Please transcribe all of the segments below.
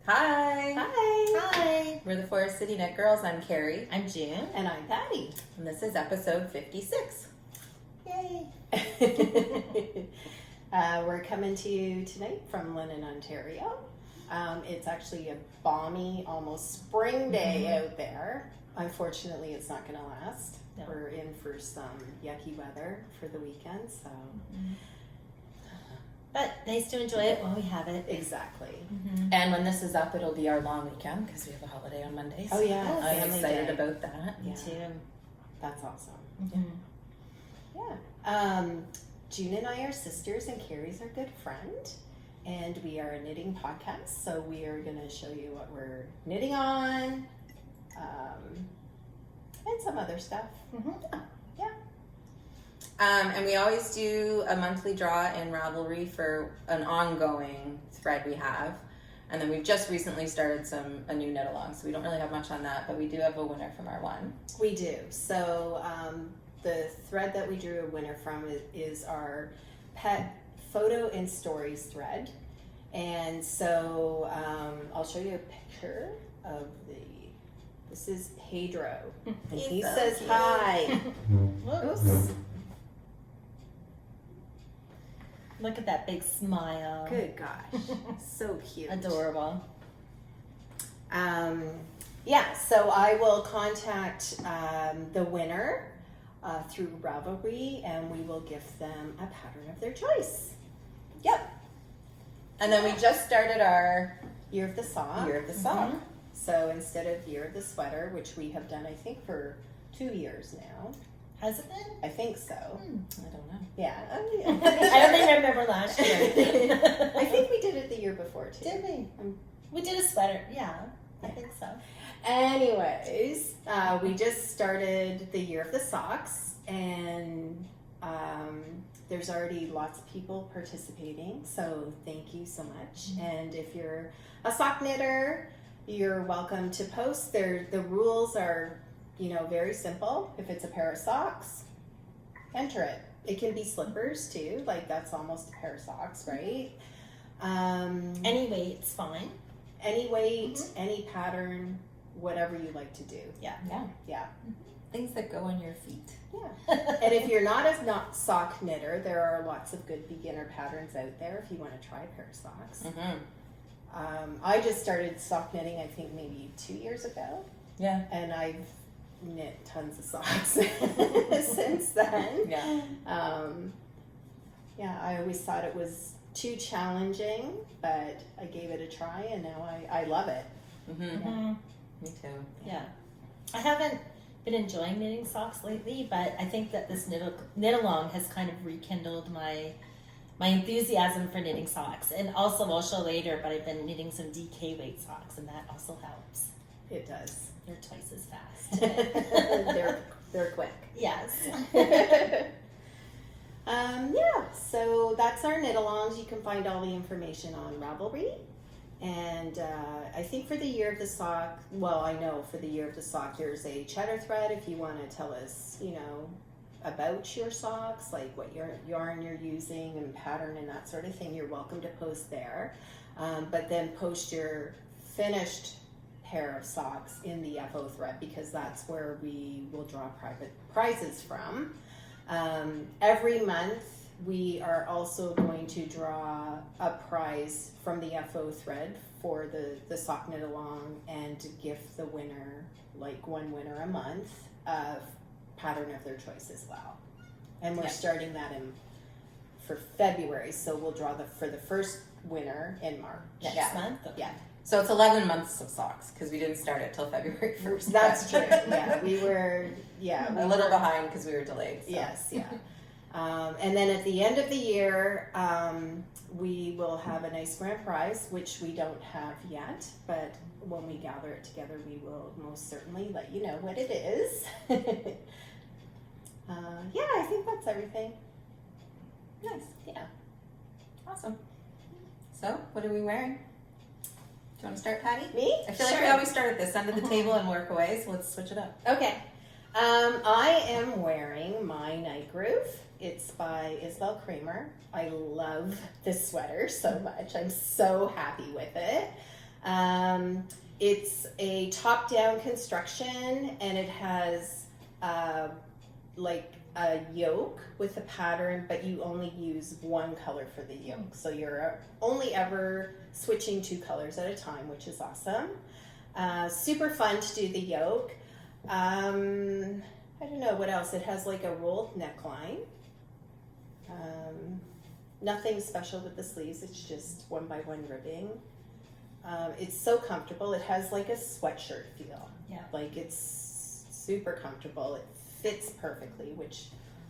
Hi. Hi. Hi. We're the Forest City Knit Girls. I'm Carrie. I'm June. And I'm Patty. And this is episode 56. Yay. We're coming to you tonight from London, Ontario. It's actually a balmy, almost spring day out there. Unfortunately, it's not going to last. No. We're in for some yucky weather for the weekend, so... But nice to enjoy it while we have it. Exactly. And when this is up, it'll be our long weekend because we have a holiday on Mondays. Oh, yeah. I'm excited about that. Me too. That's awesome. Yeah. June and I are sisters, and Carrie's our good friend. And we are a knitting podcast, so we are going to show you what we're knitting on, and some other stuff. Yeah. And we always do a monthly draw in Ravelry for an ongoing thread we have. And then we've just recently started a new knit along, so we don't really have much on that, but we do have a winner from our one. We do. So the thread that we drew a winner from is our pet photo and stories thread. And so I'll show you a picture of this is Pedro. And he so says cute. hi. Oops. Look at that big smile. Good gosh. So cute. Adorable. Yeah, so I will contact the winner through Ravelry, and we will gift them a pattern of their choice. Yep. And then we just started our Year of the Sock. Year of the Sock. So instead of Year of the Sweater, which we have done, I think, for 2 years now. Has it been? I think so. I don't know. Yeah. I don't even remember last year. I think we did it the year before, too. Did we? We did a sweater. Yeah, I think so. Anyways, we just started the Year of the Socks, and there's already lots of people participating, so thank you so much. And if you're a sock knitter, you're welcome to post. The rules are, very simple. If it's a pair of socks, enter it. It can be slippers too, like that's almost a pair of socks, right? Any weight's fine. Any weight, any pattern, whatever you like to do. Yeah. Things that go on your feet. Yeah. And if you're not a sock knitter, there are lots of good beginner patterns out there if you want to try a pair of socks. I just started sock knitting, I think maybe 2 years ago. Yeah. And I've knit tons of socks since then. Yeah. I always thought it was too challenging, but I gave it a try, and now I love it. Me too. Yeah. I haven't been enjoying knitting socks lately, but I think that this knit along has kind of rekindled my enthusiasm for knitting socks. And also, I'll show later, but I've been knitting some DK weight socks, and that also helps. It does. They're twice as fast. They're quick. Yes. So that's our knit alongs. You can find all the information on Ravelry. And I think for the Year of the Sock, I know for the Year of the Sock, there's a cheddar thread if you want to tell us, about your socks, like what yarn you're using and pattern and that sort of thing. You're welcome to post there. But then post your finished pair of socks in the FO thread, because that's where we will draw private prizes from. Every month we are also going to draw a prize from the FO thread for the sock knit along, and to gift the winner, like one winner a month, of pattern of their choice as well. And we're starting that for February, so we'll draw for the first winner in March. Next month? Okay. Yeah. So it's 11 months of socks because we didn't start it till February 1st. That's true. Yeah, we were a little behind because we were delayed. So. Yes, yeah. And then at the end of the year, we will have a nice grand prize, which we don't have yet, but when we gather it together, we will most certainly let you know what it is. I think that's everything. Nice. Yeah. Awesome. So, what are we wearing? Do you want to start, Patty? Me? I feel like we always start at this end of the table and work away, so let's switch it up. Okay. I am wearing my Night Groove. It's by Isabel Kramer. I love this sweater so much. I'm so happy with it. It's a top-down construction, and it has like a yoke with a pattern, but you only use one color for the yoke. So you're only ever switching 2 colors at a time, which is awesome. Super fun to do the yoke. I don't know what else. It has like a rolled neckline. Nothing special with the sleeves. It's just 1x1 ribbing. It's so comfortable. It has like a sweatshirt feel. Yeah. Like it's super comfortable. It fits perfectly, which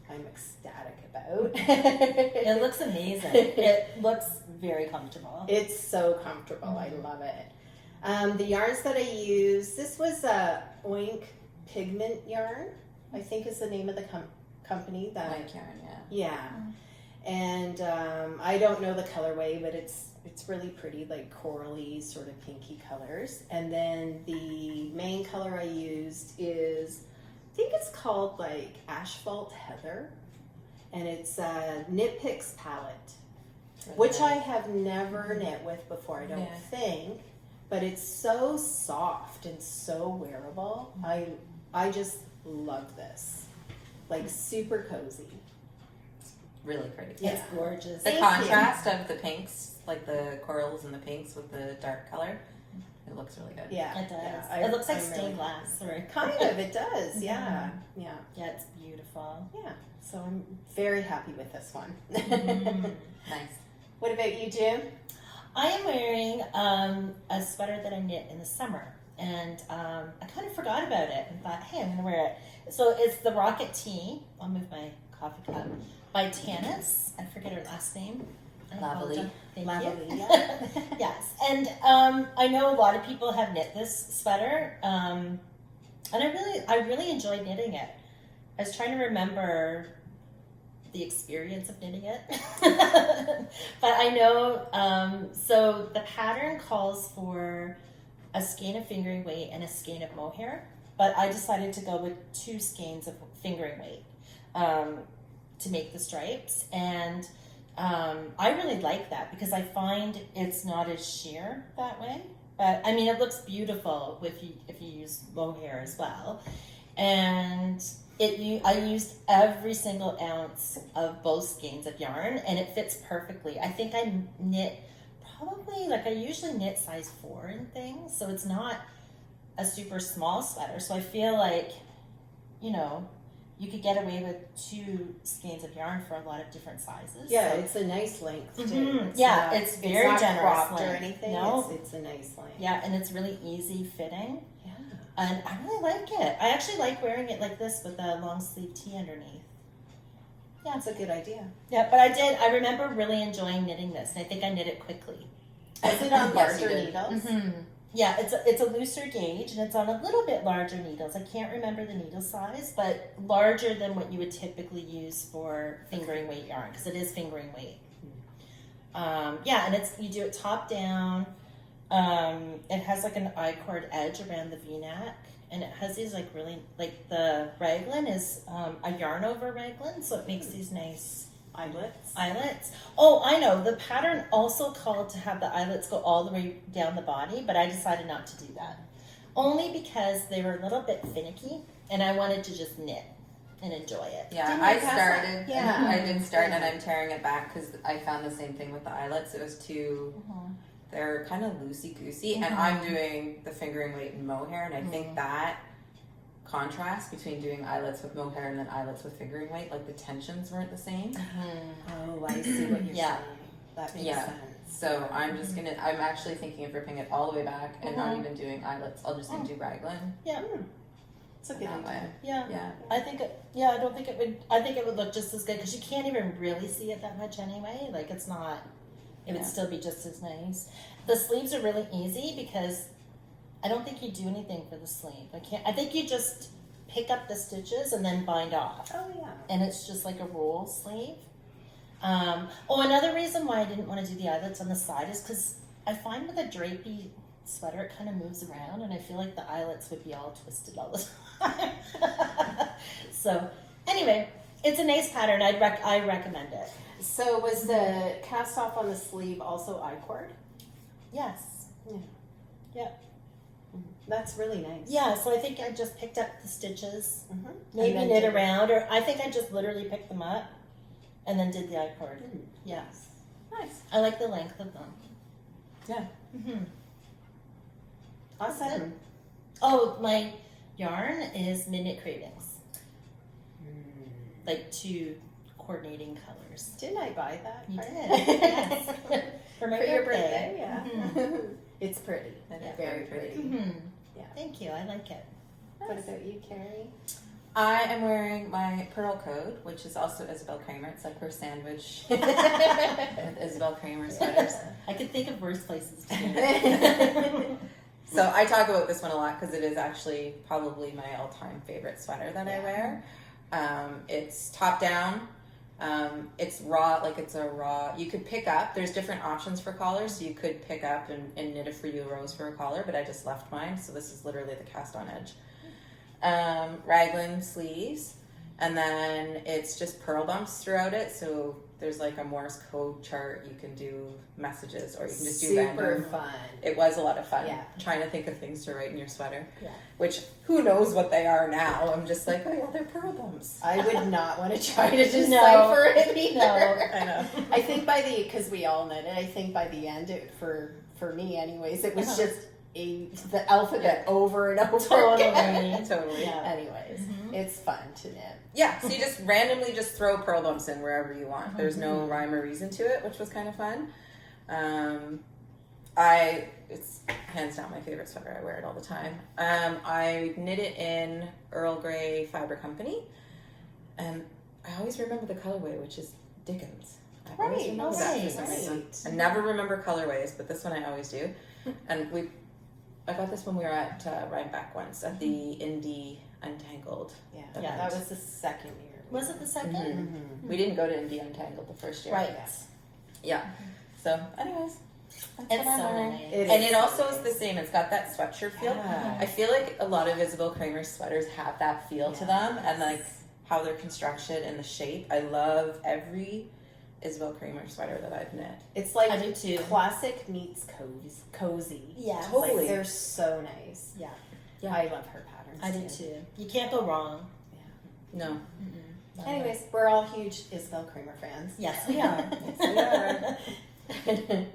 I'm ecstatic about. It looks amazing. It looks very comfortable. It's so comfortable. I love it. The yarns that I use, this was a Oink pigment yarn, I think is the name of the company. That Like yarn, yeah. Yeah. And I don't know the colorway, but it's really pretty, like corally, sort of pinky colors. And then the main color I used is, I think it's called like Asphalt Heather, and it's a Knit Picks palette, which I have never knit with before, I don't think, but it's so soft and so wearable. I just love this, like super cozy. Really pretty. It's gorgeous. The contrast of the pinks, like the corals and the pinks with the dark color, it looks really good. Yeah, It does. yeah, It looks like I'm stained really glass. Or kind of, it does. Yeah, yeah, Yeah, it's beautiful. yeah. So I'm very happy with this one. Nice. What about you, Jim? I am wearing a sweater that I knit in the summer, and I kind of forgot about it and thought, hey, I'm going to wear it. So it's the Rocket Tea. I'll move my coffee cup. By Tanis. I forget her last name. Lavely. Thank Lavely, you. yeah. Yes, and I know a lot of people have knit this sweater, and I really enjoyed knitting it. I was trying to remember the experience of knitting it, but I know. So the pattern calls for a skein of fingering weight and a skein of mohair, but I decided to go with 2 skeins of fingering weight to make the stripes, and I really like that because I find it's not as sheer that way. But I mean, it looks beautiful if you use mohair as well. And I used every single ounce of both skeins of yarn, and it fits perfectly. I think I knit probably, like I usually knit size 4 and things, so it's not a super small sweater. So I feel like, you could get away with 2 skeins of yarn for a lot of different sizes. Yeah, so. it's a nice length too. Mhm. It's Yeah, not, it's very not generous cropped or length. anything. No. It's a nice length. Yeah, and it's really easy fitting, Yeah. and I really like it. I actually like wearing it like this with a long sleeve tee underneath. Yeah, it's a good idea. Yeah, but I remember really enjoying knitting this, and I think I knit it quickly. Is it on Yes, you larger did. needles? Mm-hmm. Yeah, it's a looser gauge, and it's on a little bit larger needles. I can't remember the needle size, but larger than what you would typically use for fingering weight yarn, because it is fingering weight. Yeah, and you do it top down. It has like an I-cord edge around the V-neck, and it has these like really, like the raglan is a yarn over raglan, so it makes these nice eyelets. Oh, I know. The pattern also called to have the eyelets go all the way down the body, but I decided not to do that. Only because they were a little bit finicky, and I wanted to just knit and enjoy it. Yeah, Didn't I you pass started. that? Yeah. I did start, and I'm tearing it back because I found the same thing with the eyelets. It was too. They're kind of loosey goosey, and I'm doing the fingering weight and mohair, and I think that contrast between doing eyelets with mohair and then eyelets with fingering weight, like the tensions weren't the same. Oh, I see what you're saying. That makes sense. So I'm just I'm actually thinking of ripping it all the way back and not even doing eyelets. I'll just do raglan. Yeah. It's a good That idea. way. Yeah. Yeah. I think I don't think it would. I think it would look just as good because you can't even really see it that much anyway. Like it's not. It would still be just as nice. The sleeves are really easy because I don't think you do anything for the sleeve. I think you just pick up the stitches and then bind off. Oh yeah. And it's just like a roll sleeve. Another reason why I didn't want to do the eyelets on the side is because I find with a drapey sweater it kind of moves around, and I feel like the eyelets would be all twisted all the time. So anyway, it's a nice pattern. I recommend it. So was the cast off on the sleeve also I-cord? Yes. Yeah. Yep. That's really nice. Yeah, so I think I just picked up the stitches, Mm-hmm. maybe knit around, or I think I just literally picked them up and then did the I-cord. Yes. Nice. I like the length of them. Yeah. Mm-hmm. Awesome. Oh, my yarn is Midnight Cravings. Like 2 coordinating colors. Didn't I buy that? You part? did, yes. For my For your birthday. birthday, yeah. Mhm. It's pretty. Yeah, Very pretty. Mm-hmm. Yeah. Thank you. I like it. What about you, Carrie? I am wearing my Pearl Code, which is also Isabel Kramer. It's like we're sandwiched with Isabel Kramer sweaters. I could think of worse places to do it. So I talk about this one a lot because it is actually probably my all-time favorite sweater that I wear. It's top down. It's raw, like it's a raw. You could pick up. There's different options for collars, so you could pick up and knit a for you rose for a collar, but I just left mine, so this is literally the cast-on edge. Raglan sleeves, and then it's just pearl bumps throughout it. So there's like a Morse code chart. You can do messages, or you can just do Super random. fun. It was a lot of fun. Yeah. Trying to think of things to write in your sweater. Yeah. Which, who knows what they are now. I'm just like, oh yeah, they're pearl bumps. I would not want to try to decipher it either. No, I know. I think because we all knit it, I think by the end, for me anyways, it was just the alphabet over and over again. Totally. Yeah. Anyways, it's fun to knit. Yeah, so you just randomly just throw pearl bumps in wherever you want. There's no rhyme or reason to it, which was kind of fun. It's hands down my favorite sweater. I wear it all the time. I knit it in Earl Grey Fiber Company, and I always remember the colorway, which is Dickens. I always remember that for some reason. I never remember colorways, but this one I always do. And I got this when we were at Rhinebeck once at the Indie Untangled. Yeah, event. that was the second year. Was it the second? Mm-hmm. We didn't go to Indie Untangled the first year. Right. Yeah. So, anyways, that's It's what I'm so wearing. nice. And it also is the same. It's got that sweatshirt feel. Yeah. I feel like a lot of Isabel Kramer sweaters have that feel to them, and like how they're constructed and the shape. I love every Isabel Kramer sweater that I've knit. It's like I do too. classic meets cozy. Yeah. Totally. Like, they're so nice. Yeah. Yeah. I love her patterns. I do too. You can't go wrong. No. Anyways, we're all huge Isabel Kramer fans. Yes, we are. Yes, we are.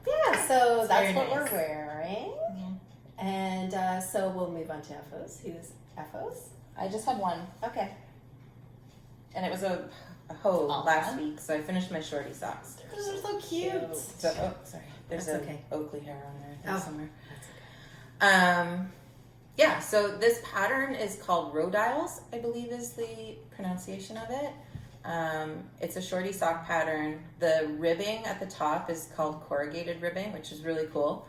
Yeah, so that's very what nice. we're wearing. Yeah. And so we'll move on to FOs. Who's FOs? I just had one, Okay. and it was a hoe Aw. last week, so I finished my shorty socks. Those are so cute. So, sorry. There's That's an okay. Oakley hair on there I think, Oh. somewhere. That's okay. Yeah, so this pattern is called Rhodioles, I believe is the pronunciation of it. It's a shorty sock pattern. The ribbing at the top is called corrugated ribbing, which is really cool.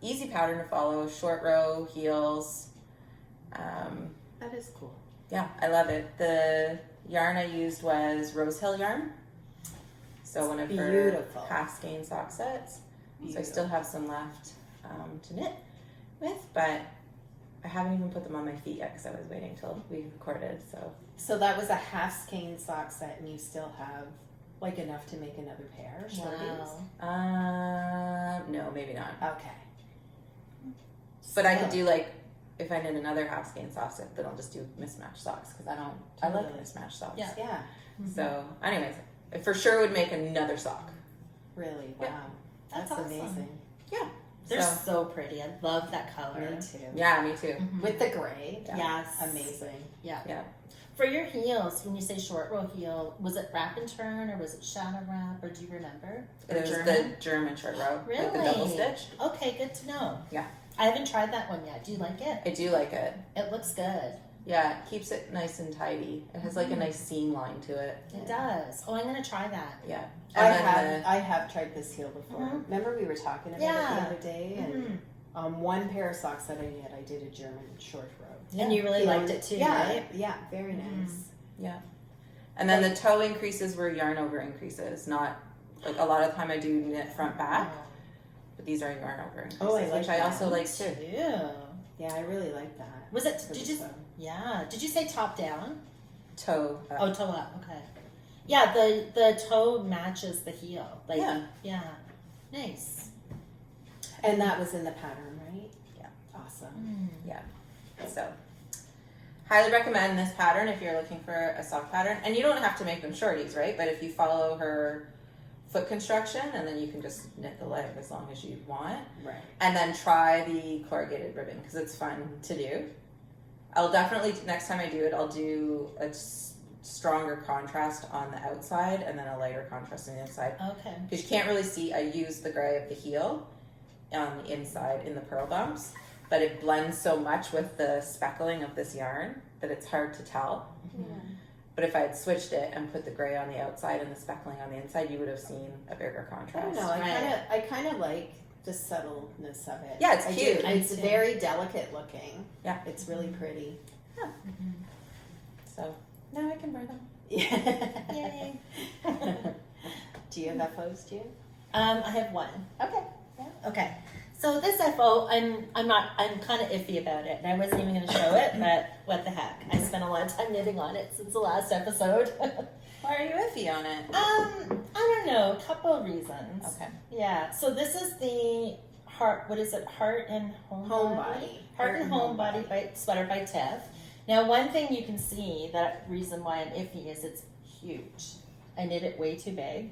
Easy pattern to follow, short row, heels. That is cool. Yeah, I love it. The yarn I used was Rose Hill yarn. So one of her Beautiful. half skein sock sets. So I Beautiful. still have some left to knit with, but I haven't even put them on my feet yet because I was waiting till we recorded. So that was a half skein sock set, and you still have like enough to make another pair. Shorties? Wow. No, maybe not. Okay. But I could do like if I knit another half skein sock set, then I'll just do mismatched socks because I like Totally. mismatched socks. Yeah. Yeah. So, anyways, I for sure would make another sock. Really. Wow. Yeah. That's That's awesome. amazing. They're So- so pretty. I love that color. Me too. Yeah, me too. Mhm. With the gray. Yes. Amazing. Yeah. Yeah. For your heels, when you say short row heel, was it wrap and turn or was it shadow wrap or do you remember? Or It was German? the German short row, like the double Really? stitch. Okay, good to know. Yeah. I haven't tried that one yet. Do you like it? I do like it. It looks good. Yeah, it keeps it nice and tidy. It has like a nice seam line to it. It does. Oh, I'm gonna try that. Yeah. I And then have tried this heel before. Mhm. Remember we were talking about it Yeah. the other day, and Mhm. one pair of socks that I did, I did a German short row. And you really Heel- liked it too, yeah, right? Yeah, very Mhm. nice. and then the toe increases were yarn over increases, not like a lot of the time I do knit front back, but these are yarn over increases, Oh, I like which I that. also like too. Yeah. Yeah, I really like that. Was it? for Did the you? toe. Yeah. Did you say top down? Toe. Oh, toe up. Okay. Yeah, the toe matches the heel. Like, Yeah. yeah. Nice. And that was in the pattern, right? Yeah. Awesome. Yeah. So, highly recommend this pattern if you're looking for a sock pattern. And you don't have to make them shorties, right? But if you follow her foot construction, and then you can just knit the leg as long as you want. Right. And then try the corrugated ribbon because it's fun to do. I'll definitely, next time I do it, I'll do a stronger contrast on the outside and then a lighter contrast on the inside. Okay. Because you can't really see, I use the gray of the heel on the inside in the pearl bumps, but it blends so much with the speckling of this yarn that it's hard to tell. Mm-hmm. But if I had switched it and put the gray on the outside and the speckling on the inside, you would have seen a bigger I contrast. don't know. I kind of like the subtleness of it. Yeah, it's I cute. do. It's very delicate looking. Yeah. It's really pretty. So now I can wear them. Yeah. Yay. Do you have FOs, June? I have one. Okay. Okay. So this FO, I'm kind of iffy about it. And I wasn't even going to show it, but what the heck? I spent a lot of time knitting on it since the last episode. Why are you iffy on it? I don't know, a couple of reasons. Okay. Yeah. So this is the Heart and Homebody. Heart and Homebody by sweater by Tiff. Now, one thing you can see, that reason why I'm iffy is it's huge. I knit it way too big.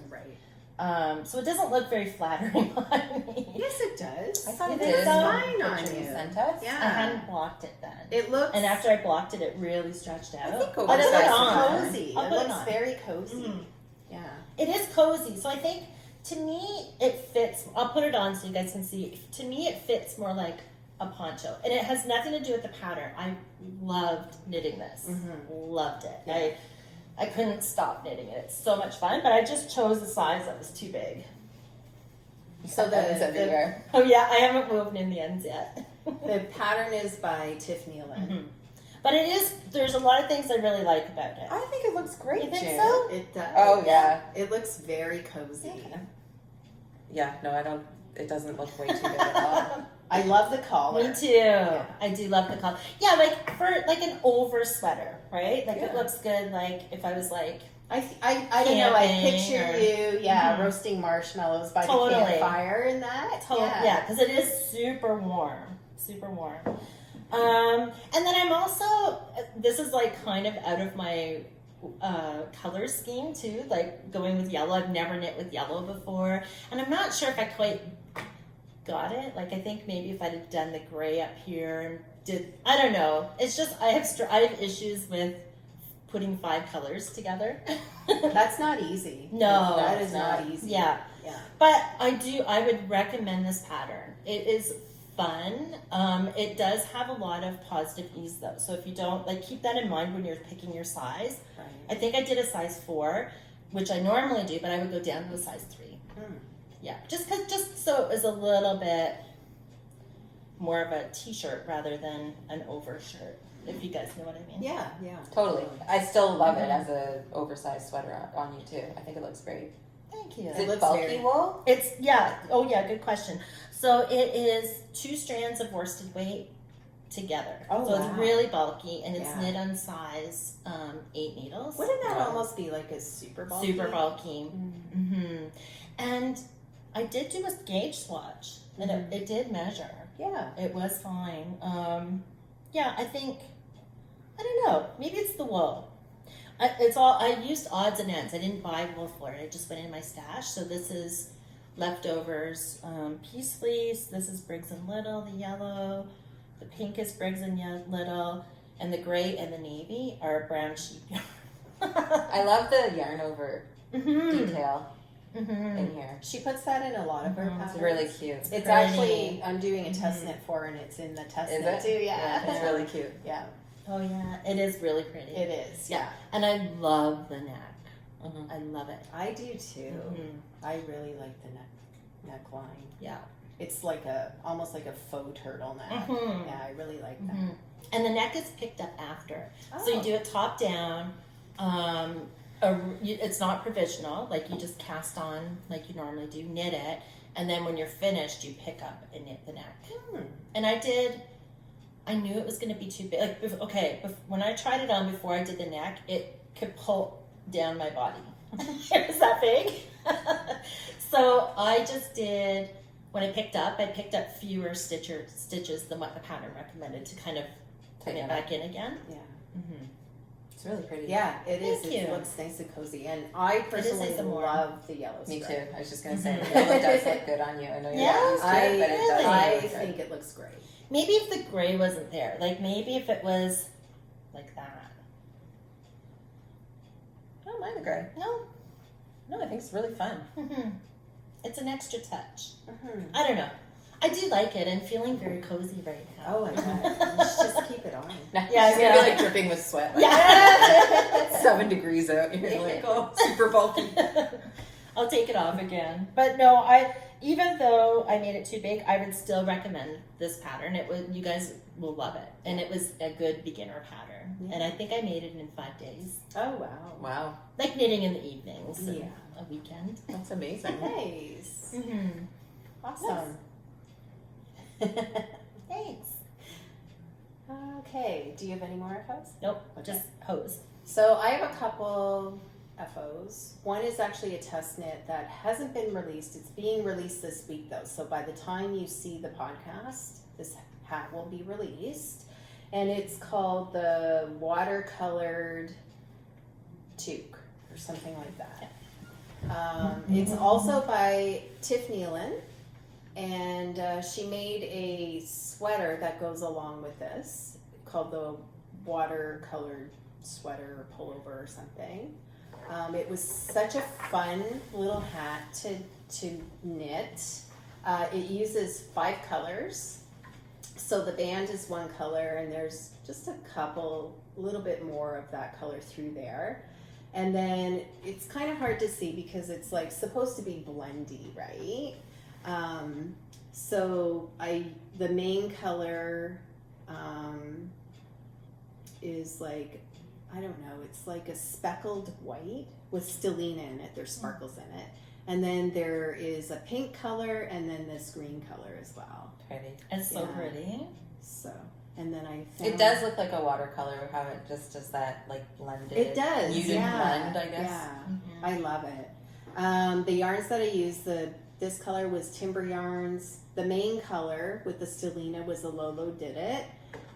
Right. So it doesn't look very flattering on me. Yes, it does. I thought it You think did. so? Fine on Picture you you. sent us. Yeah. I hadn't blocked it then. It looks. And after I blocked it, it really stretched out. I think But it oversized looks is on. cozy. I'll It put it looks on. very cozy. Mhm. Yeah. It is cozy. So I think, to me, it fits. I'll put it on so you guys can see. To me, it fits more like a poncho. And it has nothing to do with the pattern. I loved knitting this. Loved it. Yeah. I couldn't stop knitting it. It's so much fun. But I just chose a size that was too big. So Ends everywhere. Oh, yeah. I haven't woven in the ends yet. The pattern is by Tiff Nealon. Mhm. But it is, there's a lot of things I really like about it. I think it looks great, You think Jen. so? It does. Oh, yeah. It looks very cozy. Okay. Yeah, no, I don't, it doesn't look way too big at all. I love the collar. Me too. I do love the color. Yeah, like for like an over sweater, right? Like it Yeah. looks good. Like if I was like, I don't know. I Camping picture or- you, Mhm. roasting marshmallows by Totally. the campfire and that. yeah, because it is super warm, super warm. And then I'm also, this is like kind of out of my color scheme too, like going with yellow. I've never knit with yellow before, and I'm not sure if I quite got it. Like I think maybe if I'd have done the gray up here and I don't know. It's just I have issues with putting 5 colors together. That's not easy. No, that it's is not not. easy. Yeah. Yeah. But I would recommend this pattern. It is fun. It does have a lot of positive ease though. So if you don't, like, keep that in mind when you're picking your size. Right. I think I did a size 4, which I normally do, but I would go down to a size 3. Yeah, just so it was a little bit more of a t-shirt rather than an overshirt, if you guys know what I mean. Yeah, yeah. Totally. I still love it as a oversized sweater on you too. I think it looks great. Thank you. Is it looks bulky very- wool? It's, yeah. Oh, yeah. Good question. So it is 2 strands of worsted weight together. Oh, so wow. it's really bulky, and it's Yeah. knit on size 8 needles. Wouldn't that Wow. almost be like a super bulky? Super bulky. Mm-hmm. And I did do a gauge swatch, and it did measure. Yeah. It was fine. Yeah, I think, I don't know. Maybe it's the wool. I used odds and ends. I didn't buy wool for it. I just went in my stash. So this is leftovers piece fleece. This is Briggs and Little, the yellow. The pink is Briggs and Little. And the gray and the navy are brown sheep yarn. I love the yarn over detail Mm-hmm. in here. She puts that in a lot of her Mhm. patterns. It's really cute. It's pretty. actually, I'm doing a test knit for her, and it's in the test Is knit it? too. Yeah. It's really cute. Yeah, Oh, yeah. It is really pretty. it is. Yeah. And I love the neck. Mhm. I love it. I do too. Mhm. I really like the neckline. Yeah. It's like almost like a faux turtleneck. Mhm. Yeah, I really like that. Mhm. And the neck is picked up after. So you do it top down. It's not provisional, like you just cast on like you normally do, knit it, and then when you're finished, you pick up and knit the neck. And I knew it was going to be too big. Like, when I tried it on before I did the neck, it could pull down my body. It was that big. So I just did when I picked up fewer stitches than what the pattern recommended to kind of put it back in again. Yeah. Mm-hmm. It's really pretty. Yeah, it is. Thank It you. looks nice and cozy. And I personally nice and warm. love the yellow Me stripe. too. I was just gonna say Mhm. the yellow does look good on you. I know you're not used to it, but it does. I look good. think it looks great. Maybe if the gray wasn't there, like maybe if it was like that. I don't mind the gray. No, I think it's really fun. Mm-hmm. It's an extra touch. Mm-hmm. I don't know. I do like it. I'm feeling very cozy right now. Oh, I bet. You should just keep it on. Yeah, it's gonna yeah. be like dripping with sweat. Like, Yeah. 7 degrees out. You're like, oh, super bulky. I'll take it off again. But no, even though I made it too big, I would still recommend this pattern. You guys will love it, and it was a good beginner pattern. Yeah. And I think I made it in 5 days, Oh, wow. Wow, like knitting in the evenings, and Yeah. a weekend. that's amazing. Nice. Mm-hmm. Awesome. Thanks. Okay. Do you have any more FOs? Nope, Okay. just hose. So I have a couple FOs. One is actually a test knit that hasn't been released. It's being released this week though. So by the time you see the podcast, this hat will be released. And it's called the Watercolored Toque or something like that. It's also by Tiff Nealon. And she made a sweater that goes along with this called the Watercolored Sweater or Pullover or something. It was such a fun little hat to knit. It uses 5 colors. So the band is 1 color and there's just a little bit more of that color through there. And then it's kind of hard to see because it's like supposed to be blendy, right? So the main color is like, I don't know, it's like a speckled white with stellina in it. There's sparkles in it. And then there is a pink color and then this green color as well. Pretty. It's so Yeah. pretty. So, and then I found... It does look like a watercolor, how it just does that like blended. It does, muted yeah. blend, I guess. Yeah, Mhm. I love it. The yarns that I used, this color was Timber Yarns. The main color with the stellina was a Lolo Did It.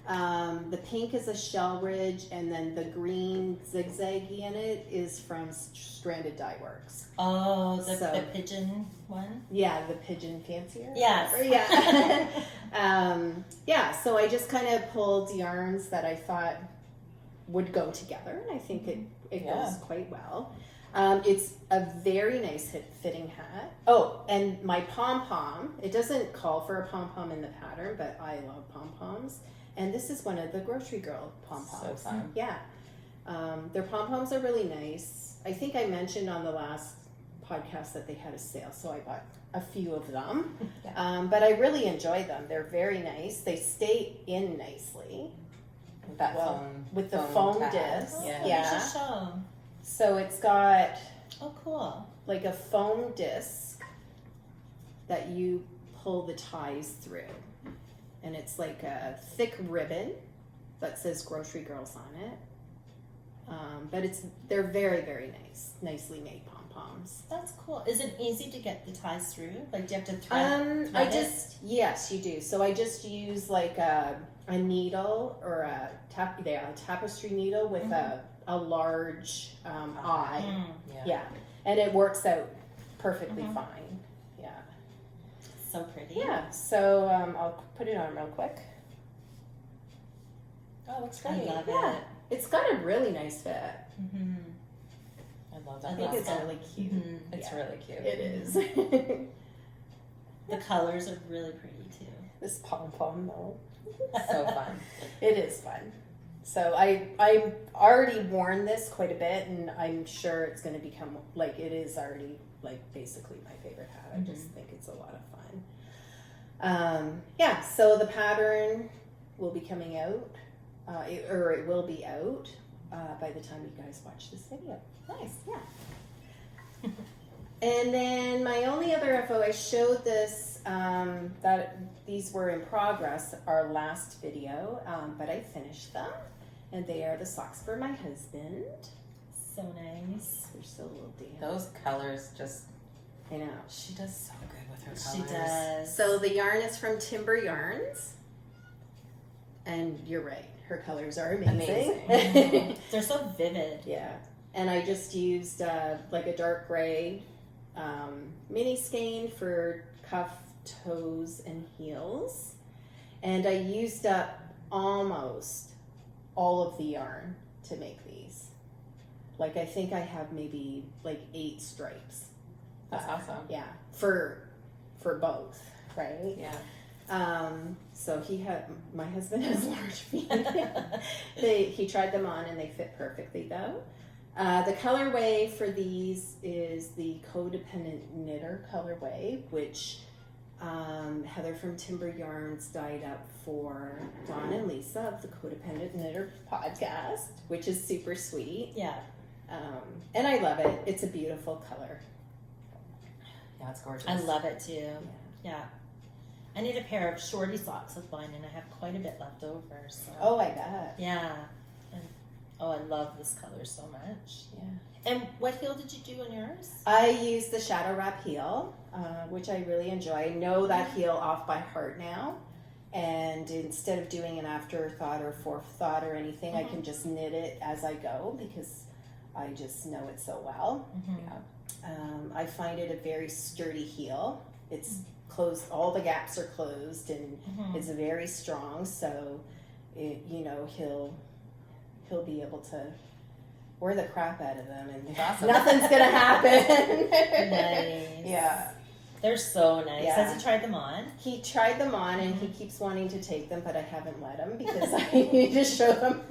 The pink is a Shell Ridge, and then the green zigzaggy in it is from Stranded Dye Works. Oh, the So- pigeon one? Yeah, the pigeon fancier. Yes. Yeah. Yeah, so I just kind of pulled yarns that I thought would go together, and I think it Yeah. goes quite well. It's a very nice fitting hat. Oh, and my pom-pom, it doesn't call for a pom-pom in the pattern, but I love pom-poms. And this is one of the Grocery Girl pom-poms. So fun. Yeah. Their pom-poms are really nice. I think I mentioned on the last podcast that they had a sale, so I bought a few of them. Yeah. But I really enjoy them. They're very nice. They stay in nicely With that Well, foam. with the foam tab. disc. Oh, Yeah. you should show. So it's got Oh, cool. like a foam disc that you pull the ties through. And it's like a thick ribbon that says Grocery Girls on it. But they're very, very nice. Nicely made pom-poms. That's cool. Is it easy to get the ties through? Like, do you have to thread it? Yes, you do. So I just use like a needle or a tapestry needle with a large eye. Mm. Yeah. And it works out perfectly Mhm. fine. Yeah. So pretty. Yeah. So I'll put it on real quick. Oh, it looks I great. love Yeah. it. It's got a really nice fit. Mm-hmm. I love I that. I think love it's that. really cute. Mm-hmm. It's Yeah. really cute. It is. The colors are really pretty too. This pom-pom though. So fun. It is fun. So I've already worn this quite a bit, and I'm sure it's going to become like it is already like basically my favorite hat. I just think it's a lot of fun. Yeah. So the pattern will be coming out, it will be out by the time you guys watch this video. Nice. Yeah. And then my only other FO, I showed this, that these were in progress, our last video, but I finished them. And they are the socks for my husband. So nice. They're so little damn. Those colors just I know. She does so good with her colors. She does. So the yarn is from Timber Yarns. And you're right, her colors are amazing. Mhm. They're so vivid. Yeah. And I just used like a dark gray mini skein for cuff, toes, and heels. And I used up almost all of the yarn to make these. Like I think I have maybe like 8 stripes. That's awesome. Yeah, for both, right? Yeah. So my husband has large feet. He tried them on and they fit perfectly though. The colorway for these is the Codependent Knitter colorway, which Heather from Timber Yarns dyed up for Dawn and Lisa of the Codependent Knitter podcast, which is super sweet. Yeah. And I love it. It's a beautiful color. Yeah, it's gorgeous. I love it too. Yeah. I need a pair of shorty socks with mine, and I have quite a bit left over. So. Oh, I bet. Yeah. And, I love this color so much. Yeah. And what heel did you do on yours? I use the Shadow Wrap heel, which I really enjoy. I know that heel off by heart now. And instead of doing an afterthought or forethought or anything, I can just knit it as I go because I just know it so well. Mm-hmm. Yeah. I find it a very sturdy heel. It's closed, all the gaps are closed, and it's very strong. So, he'll be able to wear the crap out of them, and awesome. nothing's gonna happen. Nice. Yeah. They're so nice. Yeah. Has he tried them on? He tried them on, and he keeps wanting to take them, but I haven't let him because I need to show them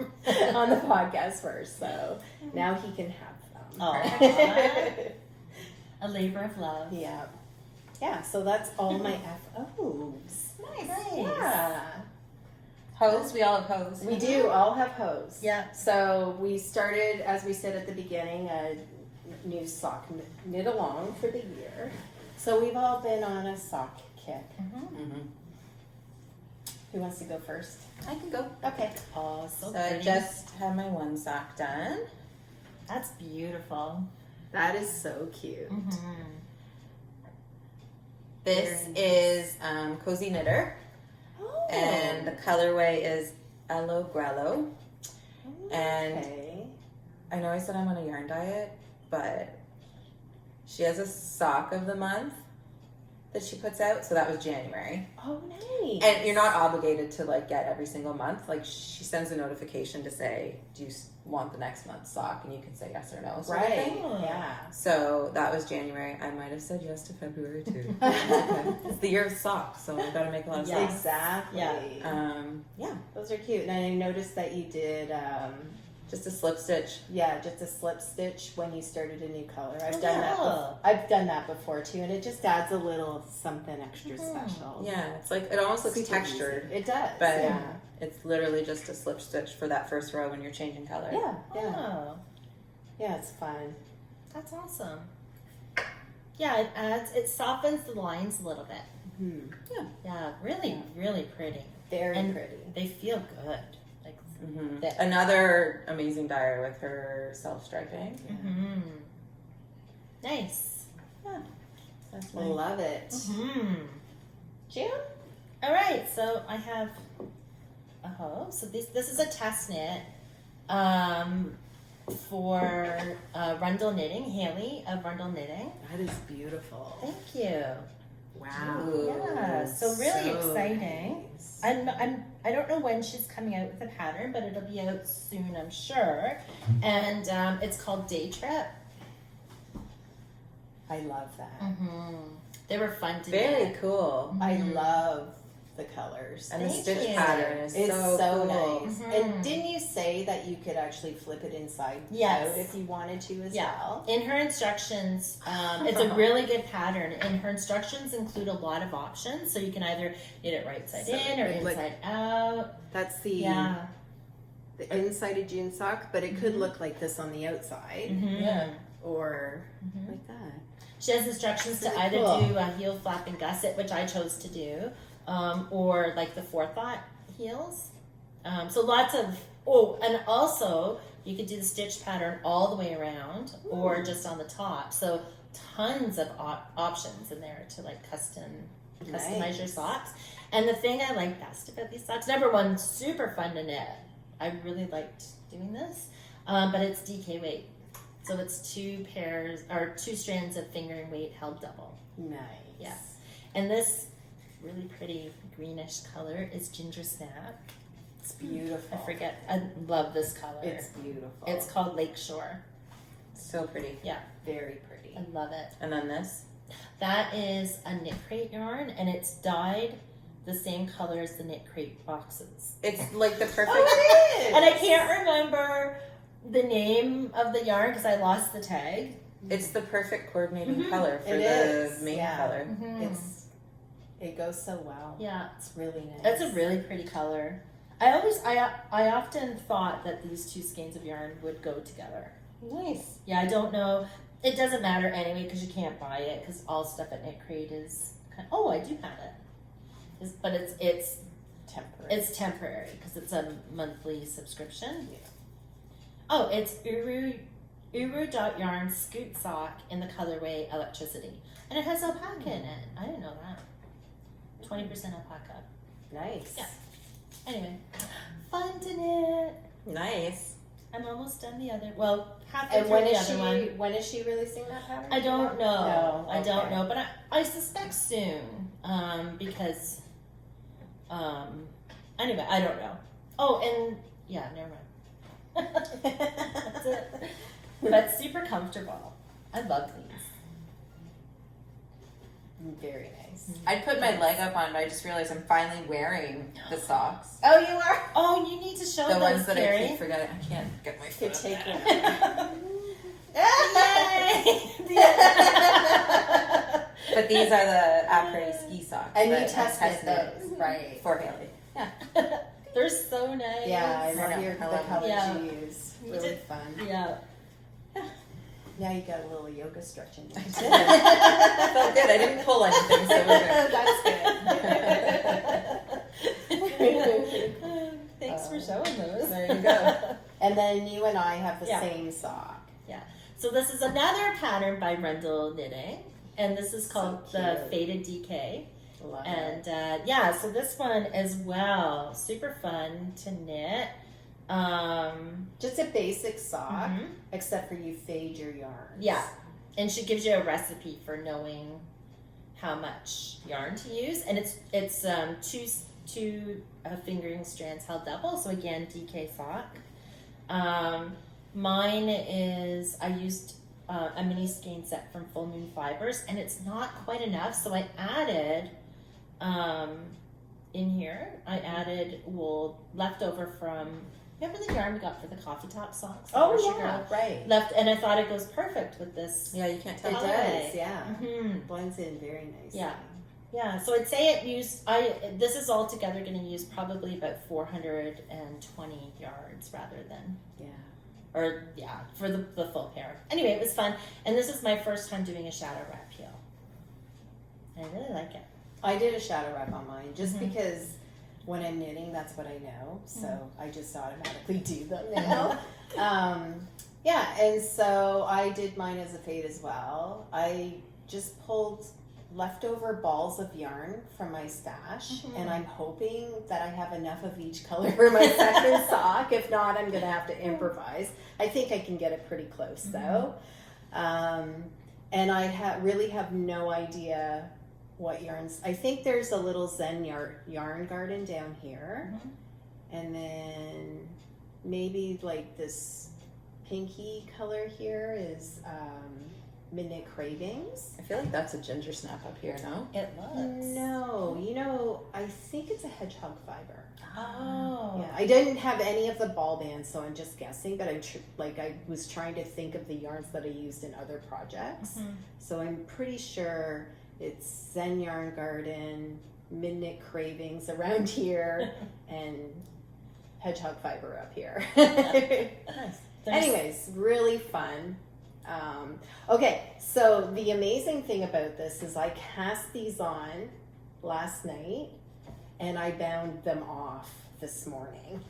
on the podcast first. So now he can have them. Aw. A labor of love. Yeah. Yeah, so that's all my FOs. Nice. Yeah. Hose, we all have hose. We do all have hose. Yeah. So we started, as we said at the beginning, a new sock knit along for the year. So we've all been on a sock kick. Mm-hmm. Who wants to go first? I can go. Okay. Oh, so So I pretty. just had my one sock done. That's beautiful. That is so cute. Mm-hmm. This Very is Cozy Knitter, Oh. and the colorway is Aloe Grello. And Okay. I know I said I'm on a yarn diet, but she has a sock of the month that she puts out, so that was January. Oh, nice. And you're not obligated to like get every single month. Like she sends a notification to say, "Do you want the next month's sock?" And you can say yes or no. Sort of Right. thing. Yeah. So that was January. I might have said yes to February too. It's okay. It's the year of socks, so I've got to make a lot of Yeah. socks. Exactly. Yeah, Those are cute. And I noticed that you did, just a slip stitch. just a slip stitch when you started a new color. I've Oh, done that. yeah. I've done that before too, and it just adds a little something extra Mhm. special. Yeah, it's like it almost looks Super textured. easy. It does. But yeah. it's literally just a slip stitch for that first row when you're changing color. Yeah. Yeah. Oh, Yeah. It's fun. that's awesome. Yeah, it softens the lines a little bit. Hmm. Yeah, really, really pretty. Very And pretty. They feel good. Like, Mm-hmm. That- Another amazing dyer with her self striping. mm-hmm. Nice. That's my Love it. Mm-hmm. June? All right, so I have a hose. So this is a test knit for Rundle Knitting, Haley of Rundle Knitting. That is beautiful. Thank you. Wow. Yeah, so really So exciting. nice. I don't know when she's coming out with the pattern, but it'll be out soon, I'm sure. And it's called Day Trip. I love that. Mm-hmm. They were fun to Very knit. cool. I Mhm. love the colors. And the Thank stitch you. pattern is It's so cool. nice. Mhm. And didn't you say that you could actually flip it inside Yes. out if you wanted to as Yeah. well? In her instructions, it's a really good pattern, and her instructions include a lot of options. So you can either knit it right side So in or it look- inside out. That's the Yeah. inside of June sock, but it could look like this on the outside Mhm. Yeah. or Mhm. like that. She has instructions to Really either cool. do a heel flap and gusset, which I chose to do, or like the forethought heels. So lots of, and also you could do the stitch pattern all the way around or just on the top. So tons of options in there to like customize Nice. your socks. And the thing I like best about these socks, number one, super fun to knit. I really liked doing this, but it's DK weight. So it's two strands of fingering weight held double. Nice. Yeah. And this really pretty greenish color is Ginger Snap. It's beautiful. I love this color. It's beautiful. It's called Lakeshore. So pretty. Yeah. very pretty. I love it. And then this? That is a knit crate yarn, and it's dyed the same color as the knit crate boxes. It's like the perfect. Oh, it is. And I can't remember the name of the yarn because I lost the tag. It's the perfect coordinating Mhm. color for It the is, main yeah. color. It goes so well. Yeah, It's really nice. it's a really pretty color. I often thought that these two skeins of yarn would go together. Nice. Yeah, I don't know. It doesn't matter anyway because you can't buy it because all stuff at Knit Crate is. Oh, I do have it. But it's temporary. It's temporary because it's a monthly subscription. Yeah. Oh, it's Uru.yarn scoot sock in the colorway electricity, and it has alpaca in it. I didn't know that. 20% alpaca. Nice. Yeah. Anyway, fun to knit. Nice. I'm almost done the other. Well, halfway And through when the is other she? one. When is she releasing that pattern? I don't know. No, I don't okay. know, but I suspect soon. Because anyway, I don't know. Oh, and yeah, never mind. That's it. But super comfortable. I love these. Very nice. I put my leg up on, but I just realized I'm finally wearing the socks. Oh, you are. Oh, you need to show The those, ones that Carrie. I keep forgetting. I can't get my Could foot take up there. Yay! But these are the après ski socks. And you that I tested those, right? for Haley. Yeah. They're so nice. Yeah, I love know. your, I the love them. colors Yeah. you use. You Really did- fun. Yeah. Now you got a little yoga stretch in you. I felt good. I didn't pull anything, so we're good. That's good. Thanks for showing those. There you go. And then you and I have the Yeah. same sock. So this is another pattern by Rendell Knitting, and this is called So the cute. Faded DK. Love it. And yeah, so this one as well, super fun to knit. Just a basic sock, Mhm. except for you fade your yarns. Yeah, and she gives you a recipe for knowing how much yarn to use, and it's two fingering strands held double. So again, DK sock. Mine is I used a mini skein set from Full Moon Fibers, and it's not quite enough, so I added in here. I added wool left over from. Remember the yarn we got for the coffee top socks? Oh Or yeah, sugar? right. Left, and I thought it goes perfect with this. Yeah, you can't It tell. Colorway. does, yeah. Mhm. Blends in very nicely. Yeah. Yeah, so I'd say this is all together going to use probably about 420 yards rather than, for the full pair. Anyway, it was fun, and this is my first time doing a shadow wrap heel. And I really like it. I did a shadow wrap on mine just Mhm. because when I'm knitting, that's what I know. So I just automatically do them now. And so I did mine as a fade as well. I just pulled leftover balls of yarn from my stash, Mhm. and I'm hoping that I have enough of each color for my second sock. If not, I'm going to have to improvise. I think I can get it pretty close though. And I really have no idea what yarns. I think there's a little Zen yarn garden down here. Mhm. And then maybe like this pinky color here is Midnight Cravings. I feel like that's a ginger snap up here, no? It looks. No, I think it's a hedgehog fiber. Oh. Yeah, I didn't have any of the ball bands, so I'm just guessing. But I was trying to think of the yarns that I used in other projects. Mhm. So I'm pretty sure it's Zen Yarn Garden, Midnight Cravings around here, and hedgehog fiber up here. Nice. Anyways, really fun. Okay, so the amazing thing about this is I cast these on last night and I bound them off this morning.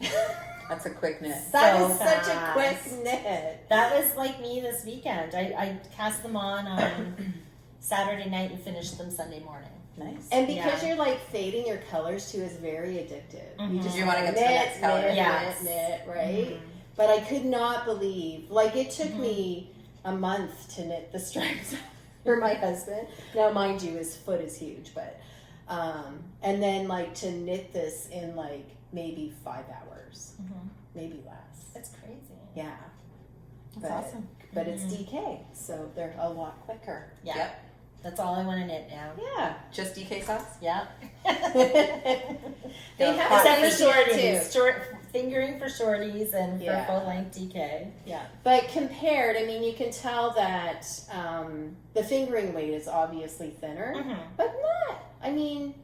That's a quick knit. That So is such a fast. quick knit. That was like me this weekend. I cast them on Saturday night and finished them Sunday morning. Nice. And because Yeah. you're like fading your colors too is very addictive. Mhm. just You wanna get to the knit, next color. knit, Yes. knit, right? Mhm. But I could not believe, like it took Mhm. me a month to knit the stripes for my husband. Now, mind you, his foot is huge, but, and then like to knit this in like maybe 5 hours, Mhm. maybe less. That's crazy. Yeah. That's but, awesome. But it's Mhm. DK, so they're a lot quicker. Yeah. Yep. That's all I want to knit now. Yeah. Just DK socks? Yeah. They Go have hot. Except for easier shorties. too. Short fingering for shorties and Yeah. for full length DK. Yeah. But compared, I mean, you can tell that the fingering weight is obviously thinner, Mhm. but not. I mean,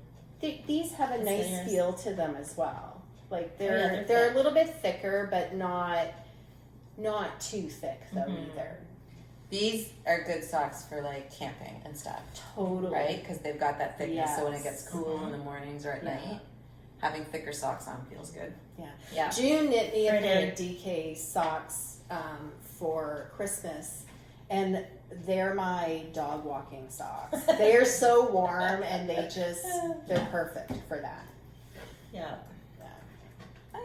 these have a It's nice layers. feel to them as well. Like yeah, they're they're a thick. little bit thicker, but not too thick though Mhm. either. These are good socks for like camping and stuff, Totally. right? Because they've got that thickness, so when it Yes. gets cool in the mornings or at Yeah. night, having thicker socks on feels good. Yeah. June knit me a Pretty. pair of DK socks for Christmas, and they're my dog walking socks. They are so warm, and they're perfect for that. Yeah.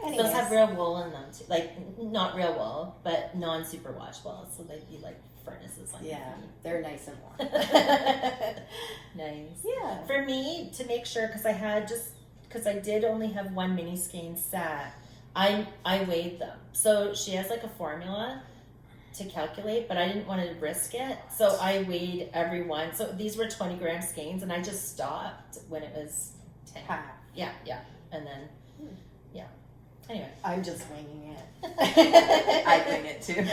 Anyways. Those have real wool in them too. Like not real wool, but non superwash wool. So they'd be like furnaces on your Yeah, feet. they're nice and warm. Nice. Yeah. For me, to make sure, because I did only have one mini skein set, I weighed them. So she has like a formula to calculate, but I didn't want to risk it. So I weighed every one. So these were 20 gram skeins, and I just stopped when it was 10. Half. Yeah. And then, yeah. Anyway. I'm just winging it. I wing it too.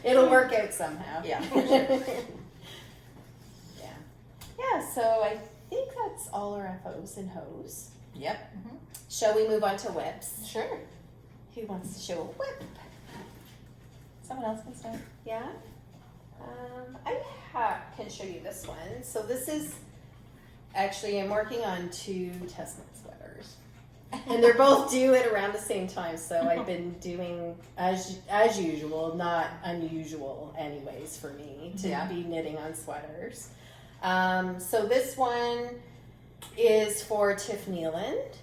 It'll work out somehow. Yeah, for sure. Yeah, so I think that's all our FOs and HOs. Yep. Shall we move on to whips? Sure. Who wants to show a whip? Someone else can start. Yeah? I can show you this one. So this is, actually I'm working on 2 testament sweaters. And they're both due at around the same time, so I've been doing as usual, not unusual anyways for me to be knitting on sweaters. So this one is for Tiff Nealand,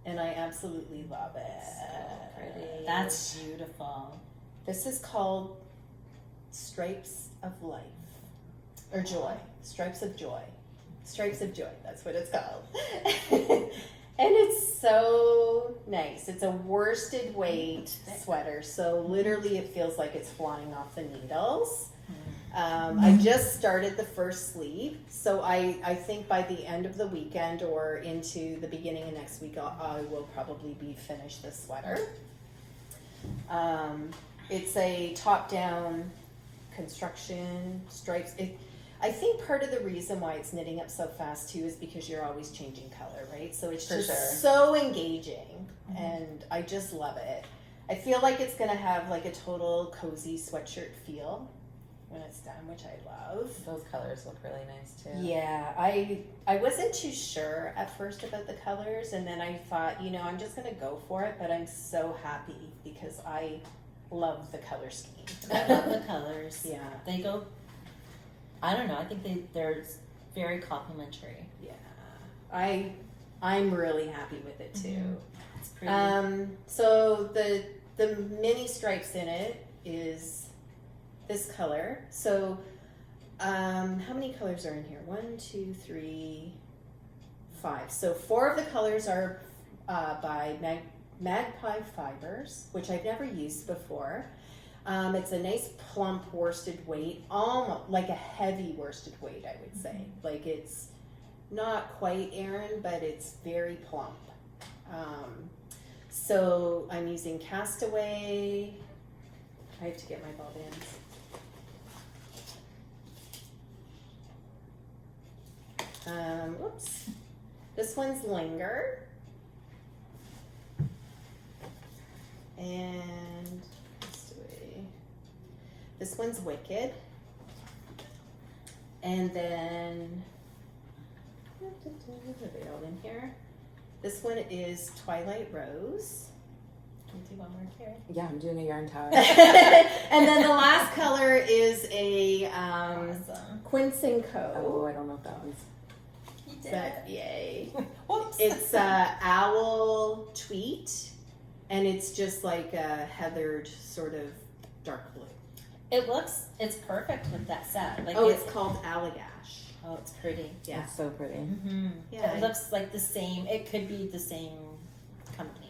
and I absolutely love it. So pretty. That's beautiful. This is called Stripes of Life, or Joy. Stripes of Joy. Stripes of Joy, that's what it's called. And it's so nice. It's a worsted weight sweater, so literally it feels like it's flying off the needles. I just started the first sleeve, so I think by the end of the weekend or into the beginning of next week, I will probably be finished this sweater. It's a top-down construction, stripes. I think part of the reason why it's knitting up so fast too is because you're always changing color, right? So it's For just sure. so engaging, and I just love it. I feel like it's gonna have like a total cozy sweatshirt feel when it's done, which I love. Those colors look really nice too. Yeah, I wasn't too sure at first about the colors, and then I thought, I'm just gonna go for it. But I'm so happy because I love the color scheme. I love the colors. Yeah, They go, I don't know, I think they're very complimentary. yeah. I'm really happy with it too. Mhm. It's pretty. So the mini stripes in it is this color. So how many colors are in here? 1, 2, 3, 5. So 4 of the colors are by Magpie Fibers, which I've never used before. It's a nice plump worsted weight, almost like a heavy worsted weight, I would say. Like it's not quite Aran, but it's very plump. So I'm using Castaway. I have to get my ball bands. Whoops. This one's Linger. And this one's Wicked. And then, are they all in here? This one is Twilight Rose. Can you do one more, Carrie? Yeah, I'm doing a yarn tower. And then the last color is a Awesome. Quince & Co. Oh, I don't know if that one's. You did But it. yay. Whoops. It's owl tweet, and it's just like a heathered sort of dark blue. It's perfect with that set. Like It's called Allagash. Oh, it's pretty. Yeah. It's so pretty. Mm-hmm. Yeah. It looks like the same. It could be the same company.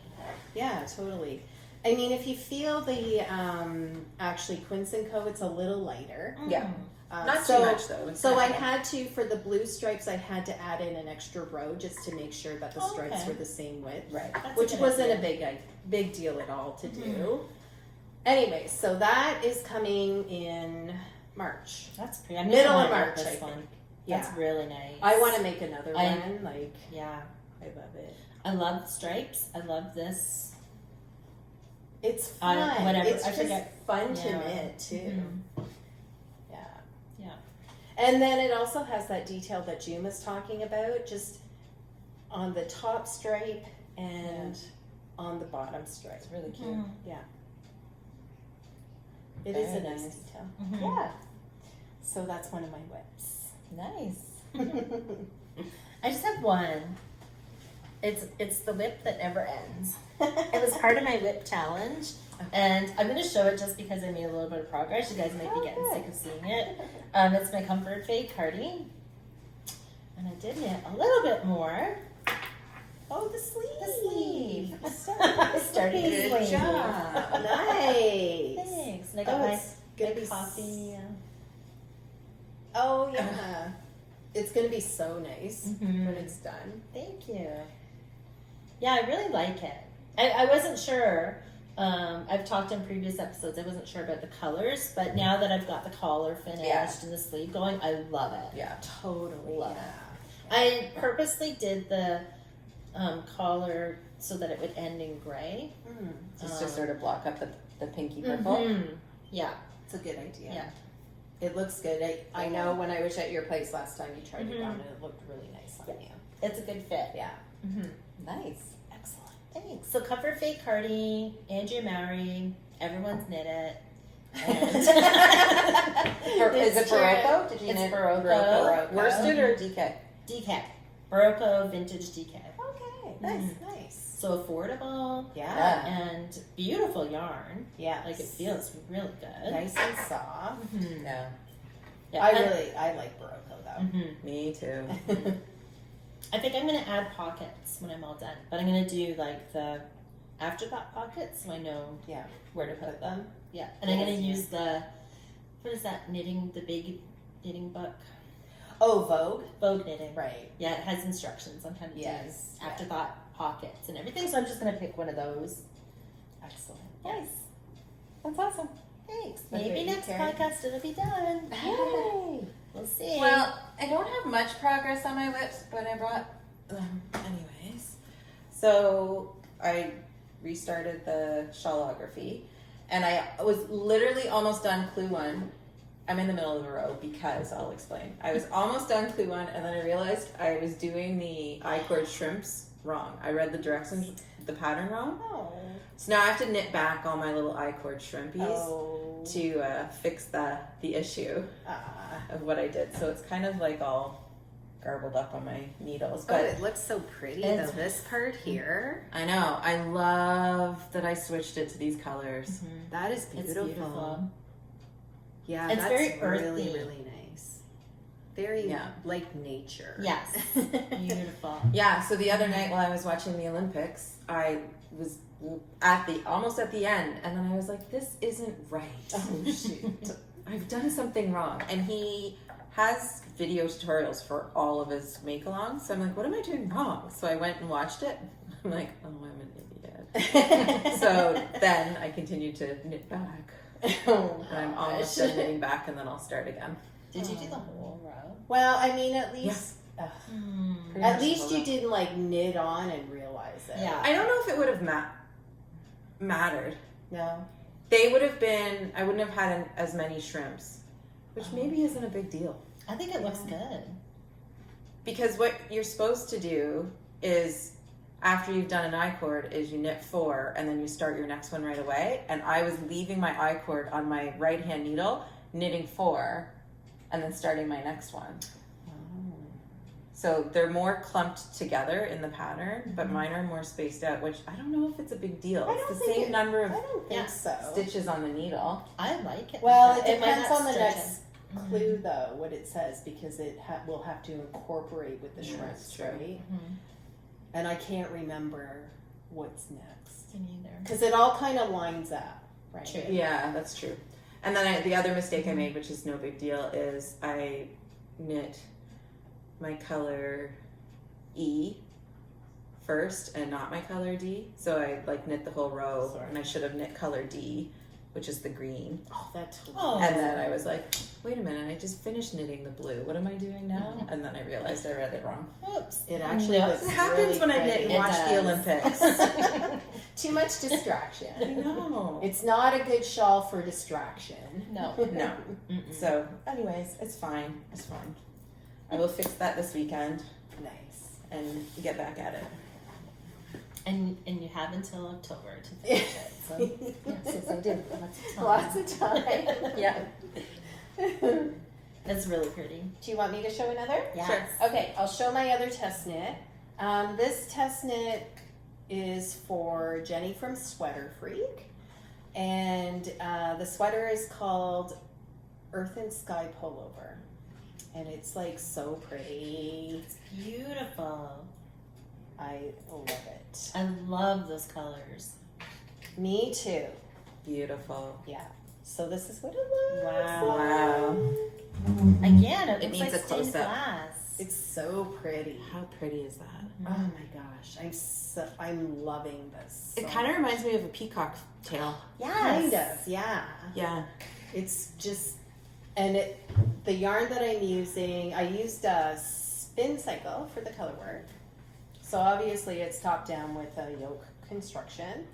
Yeah, totally. I mean, if you feel the actually Quince & Co, it's a little lighter. Yeah. Not so, too much though. It's So I kinda- had to, for the blue stripes, I had to add in an extra row just to make sure that the stripes Okay. were the same width. Right. That's Which a good wasn't idea. a big deal at all to do. Anyway, so that is coming in March. That's pretty. I'm Middle gonna of order March, I this think. one. Yeah. That's really nice. I want to make another I- one. Like, Yeah. I love it. I love the stripes. I love this. It's fun. Whatever. It's I just forget. fun to Yeah. knit too. Mhm. Yeah. Yeah. And then it also has that detail that June was talking about, just on the top stripe and on the bottom stripe. It's really cute. Mhm. It is a Very nice nice. detail. Mhm. Yeah. So that's one of my whips. Nice. I just have one. It's the whip that never ends. It was part of my whip challenge, and I'm going to show it just because I made a little bit of progress. You guys might be getting sick of seeing it. It's my Comfort Fade Cardi, and I did knit a little bit more. Oh, the sleeve. The sleeve. I Started the Good sleeve. job. Nice. Thanks. And I got Oh, my it's gonna be coffee. Oh yeah. It's gonna be so nice Mhm. when it's done. Thank you. Yeah, I really like it. I wasn't sure. I've talked in previous episodes. I wasn't sure about the colors, but now that I've got the collar finished Yeah. and the sleeve going, I love it. Yeah. Totally. Love Yeah. I purposely did the collar so that it would end in gray. Mm, Just to sort of block up the pinky purple. Mhm. Yeah. it's a good idea. Yeah. It looks good. I know when I was at your place last time, you tried it on and it looked really nice on you. It's a good fit. Yeah. Mm-hmm. Nice. Excellent. Thanks. So Comfort Fade Cardi, Andrea Mowry, everyone's knit it. And Is it It's true. Barocco? Did you It's knit Barocco. Barocco. worsted or DK? DK. Barocco vintage DK. Okay. Nice. Mhm. Nice. So affordable Yeah. and beautiful yarn. Yeah. Like it feels really good. nice and soft. Mhm. No. Yeah. I like Barocco though. Mhm. Me too. I think I'm gonna add pockets when I'm all done, but I'm gonna do like the afterthought pockets so I know Yeah. where to put them. them. Yeah, and I'm gonna Yes. use the what is that the big knitting book, Oh, Vogue. Vogue knitting. Right. Yeah, it has instructions on how to Yes. do afterthought pockets and everything. So I'm just gonna pick one of those. Excellent. Nice. That's awesome. Thanks. What Maybe about you, next Karen? podcast it'll be done. Yay. We'll see. Well, I don't have much progress on my whips, but I brought them anyways. So I restarted the shawlography, and I was literally almost done clue one. I'm in the middle of the row because I'll explain. I was almost done clue one, and then I realized I was doing the I-cord shrimps wrong. I read the directions, the pattern wrong. Oh. So now I have to knit back all my little I-cord shrimpies Oh. to fix the issue of what I did. So it's kind of like all garbled up on my needles. But But it looks so pretty though. It's- This part here. I know. I love that I switched it to these colors. Mhm. That is It's beautiful. beautiful. Yeah, It's that's very really, earthy. really nice. Very Yeah. like nature. Yes. Beautiful. Yeah, so the other night while I was watching the Olympics, I was almost at the end, and then I was like, this isn't right. Oh shoot. I've done something wrong. And he has video tutorials for all of his make-alongs, so I'm like, what am I doing wrong? So I went and watched it. I'm like, oh, I'm an idiot. So then I continued to knit back. Oh, And I'm almost gosh. done knitting back, and then I'll start again. Did you do the whole row? Well, I mean, at least Pretty at much least all you that. didn't like knit on and realize it. Yeah. I don't know if it would have mattered. No. They would have been, I wouldn't have had as many shrimps, which Oh. maybe isn't a big deal. I think it looks good. Because what you're supposed to do is after you've done an I-cord is you knit 4 and then you start your next one right away. And I was leaving my I-cord on my right hand needle, knitting 4, and then starting my next one. So they're more clumped together in the pattern, but mine are more spaced out, which I don't know if it's a big deal. I It's don't the think same number of I don't think so. stitches on the needle. I like it. Well, like it that. depends might on the not next stitch clue, though, what it says, because it will have to incorporate with the Yeah, shreds, that's true. right? in. Mhm. And I can't remember what's next. Me neither. Because it all kind of lines up, right? True. Yeah, that's true. And then the other mistake I made, which is no big deal, is I knit my color E first and not my color D. So I like knit the whole row, Sorry. and I should have knit color D, which is the green. Oh, that's Oh. And then I was like, wait a minute, I just finished knitting the blue. What am I doing now? And then I realized I read it wrong. Oops. It actually No. looks It happens really when I knit and pretty. watch the does. Olympics. Too much I distraction. know. It's not a good shawl for distraction. No. No. Mm-mm. So, anyways, it's fine. It's fine. I will fix that this weekend Nice. and get back at it. And you have until October to finish it. So yes, I do. Lots of time. Yeah. That's really pretty. Do you want me to show another? Yes. Okay, I'll show my other test knit. This test knit is for Jenny from Sweater Freak. And the sweater is called Earth and Sky Pullover. And it's like so pretty. It's beautiful. I love it. I love those colors. Me too. Beautiful. Yeah. So this is what it looks Wow. like. Again, it looks needs like a stained close-up. Mm. glass. It's so pretty. How pretty is that? Oh my gosh. I'm loving this. It kind of reminds me of a peacock tail. Kind Yes. of, yeah. Yeah. It's just, and the yarn that I'm using, I used a spin cycle for the color work. So obviously it's top down with a yoke construction.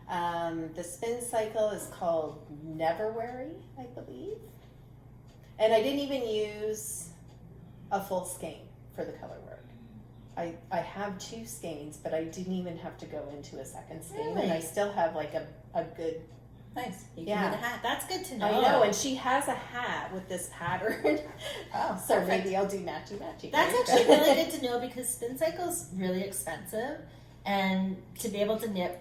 The spin cycle is called Never Weary, I believe. And I didn't even use a full skein for the color work. I have 2 skeins, but I didn't even have to go into a second skein. And I Really? still have like a good, Nice. You Yeah. can knit a hat. That's good to know. I know, and she has a hat with this pattern. Oh, So perfect. maybe I'll do matchy. That's actually really good to know because spin cycle's really expensive, and to be able to knit,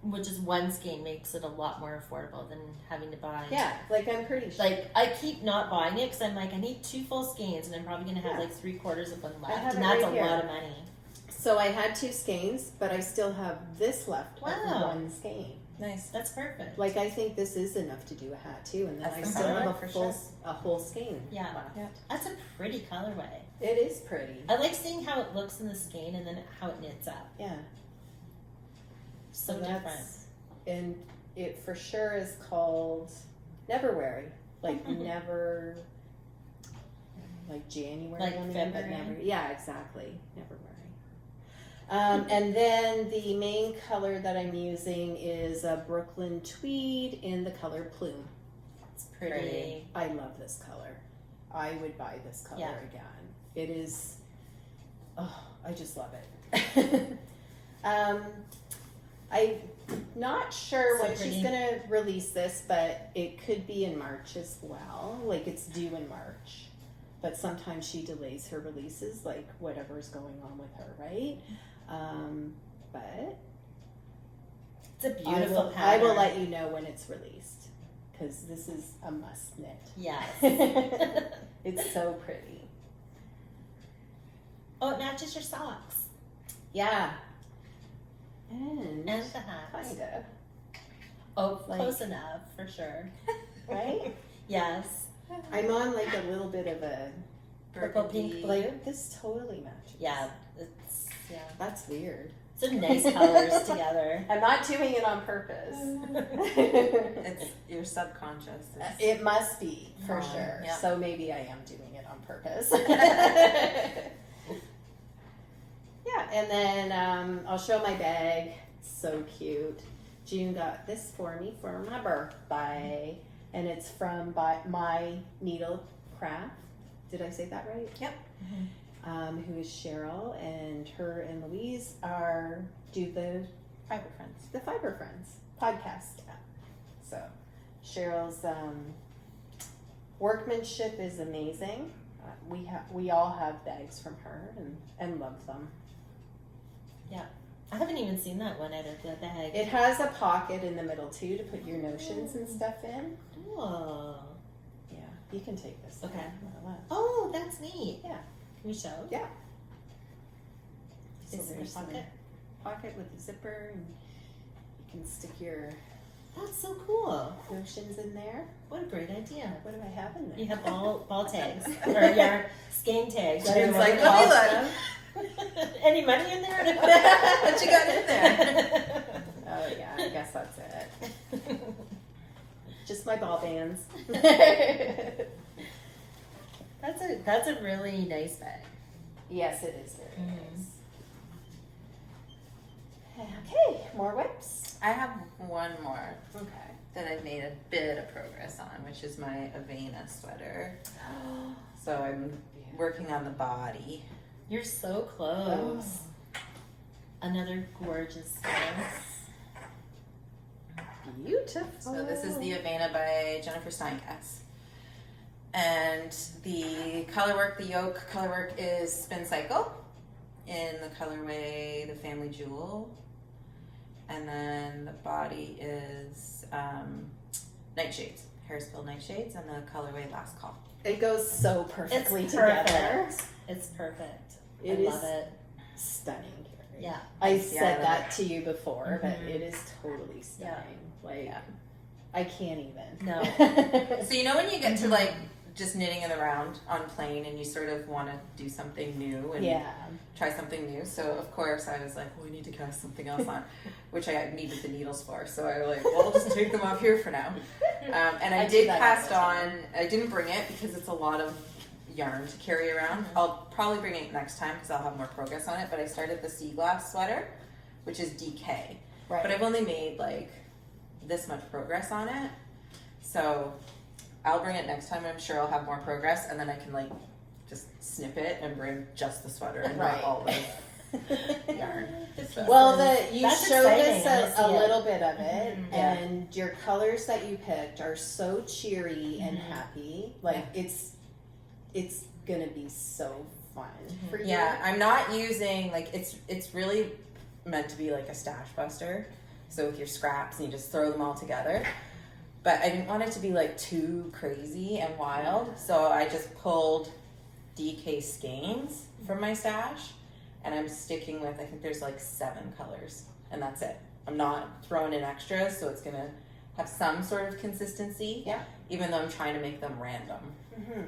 which is one skein, makes it a lot more affordable than having to buy. Yeah, like I'm pretty sure. Like I keep not buying it because I'm like I need 2 full skeins, and I'm probably gonna have Yeah. like 3/4 of one I left, have and it that's right a here. lot of money. So I had 2 skeins, but I still have this left Wow. of 1 skein. Nice. That's perfect. Like I think this is enough to do a hat too, and then That's I the still color, have for a whole skein. Yeah. left. Yeah. That's a pretty colorway. It is pretty. I like seeing how it looks in the skein and then how it knits up. Yeah. So different. And it for sure is called Never Weary. Like never, like January. Like I mean, but February? never. Yeah, exactly. Never Weary. And then the main color that I'm using is a Brooklyn Tweed in the color Plume. It's pretty. I love this color. I would buy this color Yeah. again. It is, oh, I just love it. I'm not sure So when she's pretty. gonna release this, but it could be in March as well. Like it's due in March. But sometimes she delays her releases, like whatever's going on with her, right? But It's a beautiful I pattern. will let you know when it's released because this is a must knit. Yes. It's so pretty. Oh, it matches your socks Yeah. And and the hat. kinda, Oh, Like- close enough for sure. right? Yes. I'm on like a little bit of a Purple, pink, blue. like this totally matches. Yeah. Yeah. That's weird. Some nice colors together. I'm not doing it on purpose. It's your subconscious. It must be for Oh, sure. yeah. So maybe I am doing it on purpose. Yeah, and then I'll show my bag. So cute. June got this for me for my birthday, and it's from My Needle Craft. Did I say that right? Yep. who is Cheryl, and her and Louise do the Fiber Friends podcast. So Cheryl's workmanship is amazing. We all have bags from her and love them. Yeah. I haven't even seen that one out of the bag. It has a pocket in the middle too to put your notions and stuff in. Oh. Yeah, you can take this. Okay. One. Oh, that's neat. Yeah. Can we show? Yeah. So Is it a there's pocket? a pocket with a zipper, and you can stick your That's so cool. notions in there. What a great idea. What do I have in there? You have ball tags or your skein tags. It's like, the let me ball look. stuff. Any money in there? What you got in there? Oh yeah, I guess that's it. Just my ball bands. That's a really nice bag. Yes, it is very Mhm. nice. Okay, more whips. I have one more Okay. that I've made a bit of progress on, which is my Evanna sweater. So I'm working on the body. You're so close. Another gorgeous dress. Beautiful. So this is the Evanna by Jennifer Steinkatz. And the color work, the yoke color work is Spin Cycle in the colorway The Family Jewel. And then the body is Nightshades, Harrisville Nightshades, and the colorway Last Call. It goes so perfectly It's together. perfect. It's perfect. It I is love it. stunning. Carrie. Yeah. I Yeah, said I love that to you before, but Mhm. it is totally stunning. Like, Yeah. I can't even. No. So you know when you get to like just knitting in the round on plain and you sort of want to do something new and Yeah. try something new. So of course I was like, well, we need to cast something else on, which I needed the needles for. So I was like, well, I'll just take them off here for now. And I I do did that cast all the on. time. I didn't bring it because it's a lot of yarn to carry around. I'll probably bring it next time because I'll have more progress on it. But I started the sea glass sweater, which is DK. Right. But I've only made like this much progress on it. So I'll bring it next time. I'm sure I'll have more progress, and then I can like just snip it and bring just the sweater and Right. not all the yarn. So- Well, you That's showed exciting. us I a see it. little bit of it, Mhm. Yeah. and your colors that you picked are so cheery and Mhm. happy. Like it's gonna be so fun for you. Yeah, I'm not using like it's really meant to be like a stash buster. So with your scraps and you just throw them all together. But I didn't want it to be like too crazy and wild. So I just pulled DK skeins from my stash and I'm sticking with I think there's like 7 colors and that's it. I'm not throwing in extras, so it's gonna have some sort of consistency. Yeah. Even though I'm trying to make them random. Mhm.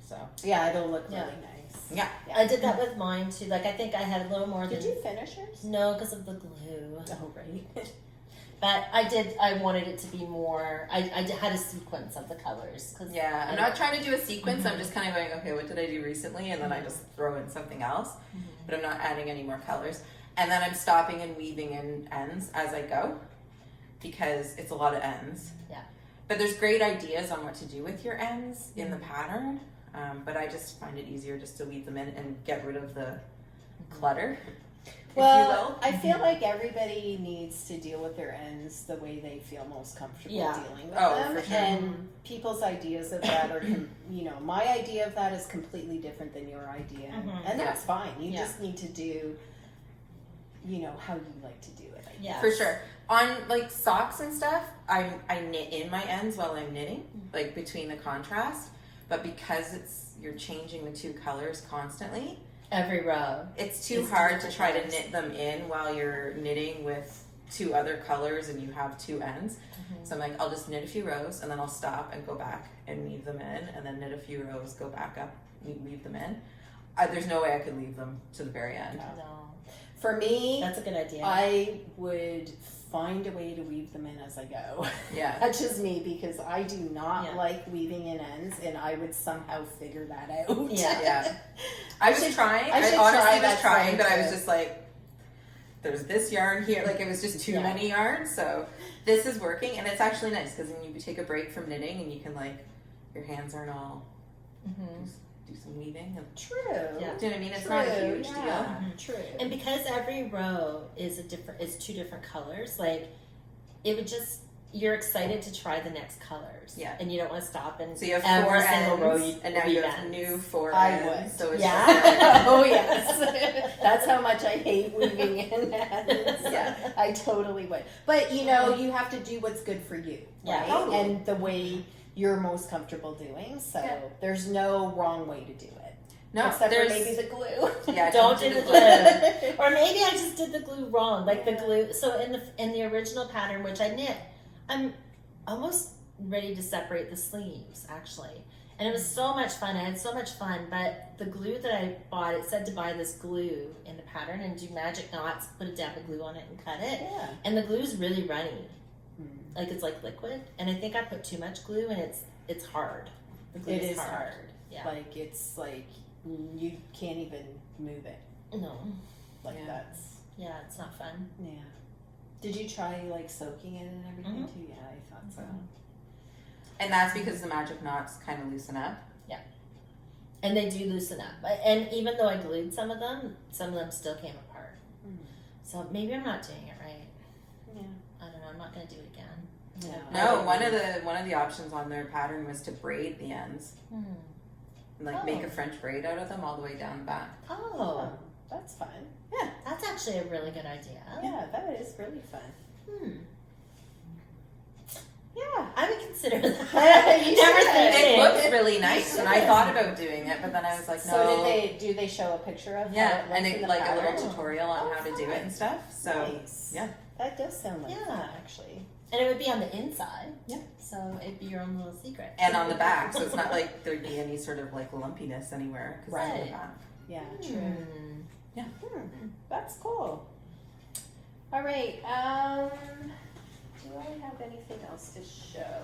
So Yeah, it'll look Yeah. really nice. yeah. I did that with mine too. Like I think I had a little more Did than you finish yours? no because of the glue. Oh, right. But I wanted it to be more. I had a sequence of the colors. Cause Yeah, I'm not trying to do a sequence. I'm just kind of going, okay, what did I do recently? And then I just throw in something else. But I'm not adding any more colors. And then I'm stopping and weaving in ends as I go because it's a lot of ends. Yeah. But there's great ideas on what to do with your ends in the pattern. But I just find it easier just to weave them in and get rid of the clutter, if you Well, will. I feel like everybody needs to deal with their ends the way they feel most comfortable Yeah. dealing with Oh, them. for sure. And people's ideas of that are, my idea of that is completely different than your idea. Mhm. And that's fine. You Yeah. just need to do, how you like to do it. I guess. Yeah. For sure. On like socks and stuff, I knit in my ends while I'm knitting, like between the contrast. But because you're changing the 2 colors constantly, Every row. it's too It's hard to different try to colors. knit them in while you're knitting with 2 other colors and you have 2 ends. So I'm like, I'll just knit a few rows and then I'll stop and go back and weave them in, and then knit a few rows, go back up, weave them in. There's no way I could leave them to the very end. No, For me, that's a good idea. I would find a way to weave them in as I go. Yeah. That's just me because I do not Yeah. like weaving in ends, and I would somehow figure that out. Yeah. Yeah. I was trying. I I should honestly try was that trying, but I too. was just like, there's this yarn here. Like it was just too Yeah. many yarns. So this is working, and it's actually nice because then you take a break from knitting, and you can like, your hands aren't all Mhm. do some weaving. And, True. Yeah. do you know what I mean? It's not a huge deal. Mhm. True. And because every row is two different colors, like it would just, you're excited to try the next colors. Yeah. And you don't want to stop and So you have every 4 single ends, row you and now you have ends. new 4 I ends. would. So it's Yeah. Oh yes. That's how much I hate weaving in ends. Yeah. I totally would. But you know, you have to do what's good for you, Yeah. right? Totally. And the way you're most comfortable doing. So Yeah. there's no wrong way to do it. no, Except for there's maybe the glue. yeah. Don't do the glue. glue. Or maybe I just did the glue wrong. Like the Yeah. glue. So in the original pattern, which I knit, I'm almost ready to separate the sleeves actually. And it was so much fun. I had so much fun. But the glue that I bought, it said to buy this glue in the pattern and do magic knots, put a dab of glue on it and cut it. Yeah. And the glue's really runny. Mm. Like it's like liquid. And I think I put too much glue and it's hard. The glue It is is hard. Yeah. Like it's like you can't even move it. No. Like Yeah. that's Yeah, it's not fun. yeah. Did you try like soaking it and everything too? Yeah, I thought so. And that's because the magic knots kind of loosen up. And they do loosen up. And even though I glued some of them still came apart. Mm. So maybe I'm not doing it right. Yeah. I don't know. I'm not going to do it again. Yeah. No, one of the options on their pattern was to braid the ends, Hmm. and like make Oh. a French braid out of them all the way down the back. Oh, Oh, that's fun. that's actually a really good idea. Yeah, that is really fun. Hmm. Yeah. I would consider that. You Never should. think It it. looks really nice, and I should. thought about doing it, but then I was like, no. So do they show a picture of how Yeah, it looks and in it, the like a pattern? little tutorial on Oh, how to do fun. it and stuff. So Nice. yeah. That does sound like Yeah. fun, actually. And it would be on the inside. Yeah. So it'd be your own little secret. And on the back, so it's not like there'd be any sort of like lumpiness anywhere because it's on Right. the back. Yeah, true. Hmm. That's cool. All right. Do I have anything else to show?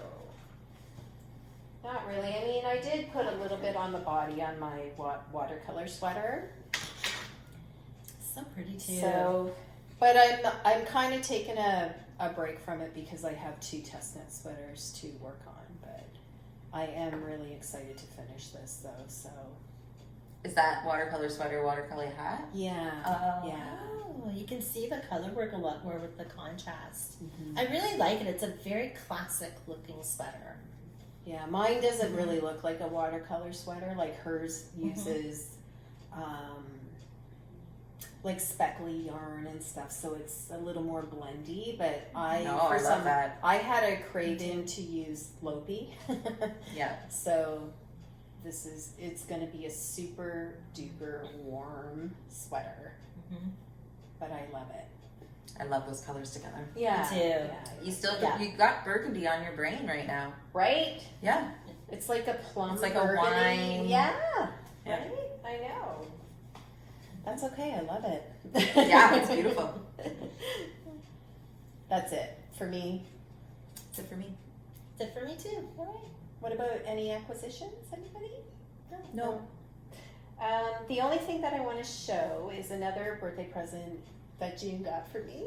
Not really. I mean, I did put a little bit on the body on my watercolor sweater. So pretty too. So, but I'm kind of taking a break from it because I have 2 test knit sweaters to work on. But I am really excited to finish this though. So Is that watercolor sweater, watercolor hat? yeah, Oh, yeah. you can see the color work a lot more with the contrast. Mhm. I really like it. It's a very classic looking sweater. Yeah, mine doesn't really look like a watercolor sweater. Like hers uses like speckly yarn and stuff, so it's a little more blendy. But I love that. I had a craving to use Lopi, Yeah. so it's going to be a super duper warm sweater. Mhm. But I love it. I love those colors together. Yeah, too. yeah. You got burgundy on your brain right now. Right? Yeah. It's like a plum. It's like a burgundy. wine. Yeah. Yeah. Right? I know. That's okay. I love it. Yeah, it's beautiful. That's it for me. That's it for me. That's it for me too. All right. What about any acquisitions? Anybody? No. The only thing that I want to show is another birthday present that June got for me.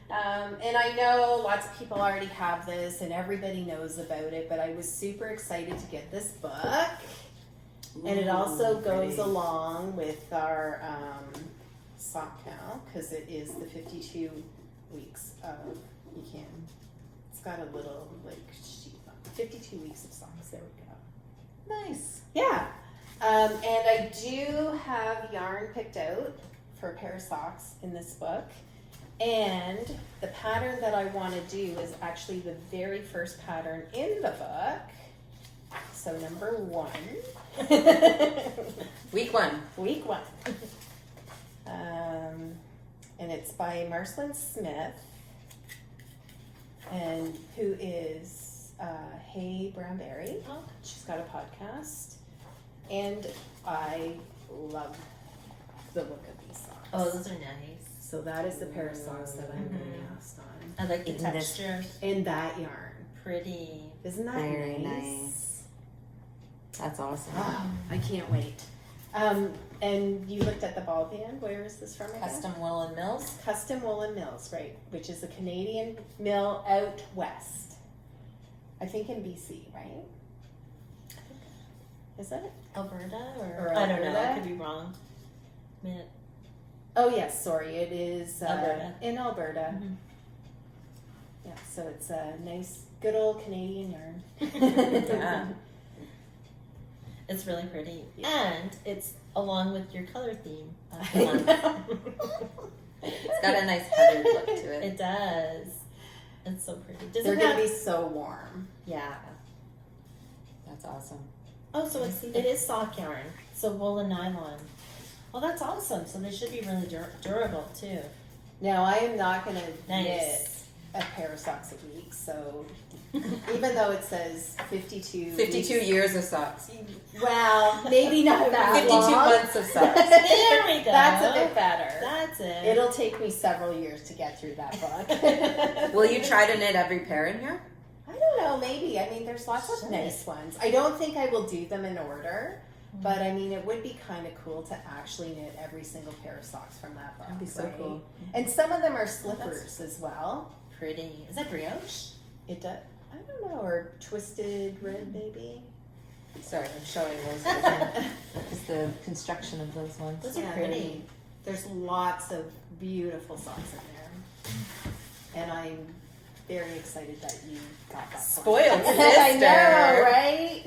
And I know lots of people already have this and everybody knows about it, but I was super excited to get this book. And it also Ooh, goes pretty. along with our sock now because it is the 52 weeks of, it's got a little like sheet on it. 52 weeks of socks. There we go. Nice. Yeah. And I do have yarn picked out for a pair of socks in this book. And the pattern that I want to do is actually the very first pattern in the book. So number 1. Week 1. Week 1. And it's by Marcelin Smith, and who is Hey Brownberry. Oh. She's got a podcast, and I love the look of these socks. Oh, those are nice. So that is the pair of socks that I'm going to Mhm. cast on. I like the Isn't this texture. In that yarn. Pretty. Isn't that Very nice? nice. That's awesome. Oh, I can't wait. And you looked at the ball band. Where is this from again? Custom Woolen Mills. Custom Woolen Mills, right, which is a Canadian mill out west. I think in BC, right? Is that it? Alberta Or I don't know. Alberta? I could be wrong. Oh yes, sorry. It is Alberta. in Alberta. Mhm. Yeah, so it's a nice, good old Canadian yarn. Yeah. It's really pretty, Yeah. and it's along with your color theme. I know. It's got a nice heathered look to it. It does. It's so pretty. Does They're it going have? to be so warm. Yeah. That's awesome. Oh, so it is sock yarn. So wool and nylon. Well, that's awesome. So they should be really durable too. Now, I am not going to Nice. knit a pair of socks a week, so even though it says 52 52 weeks, years of socks. well, maybe not that 52 long. months of socks. There we go. That's a bit better. That's it. It'll take me several years to get through that book. Will you try to knit every pair in here? I don't know, maybe. I mean, there's lots of Should. nice ones. I don't think I will do them in order, but I mean, it would be kind of cool to actually knit every single pair of socks from that book. That'd be so right? cool. And some of them are slippers as well. Pretty. Is that brioche? It does. I don't know, or twisted red, maybe. Sorry, I'm showing those. Just the construction of those ones. Those are Yeah, pretty. There's lots of beautiful socks in there, and I'm very excited that you got that. for me. Spoiled I know, sister. right?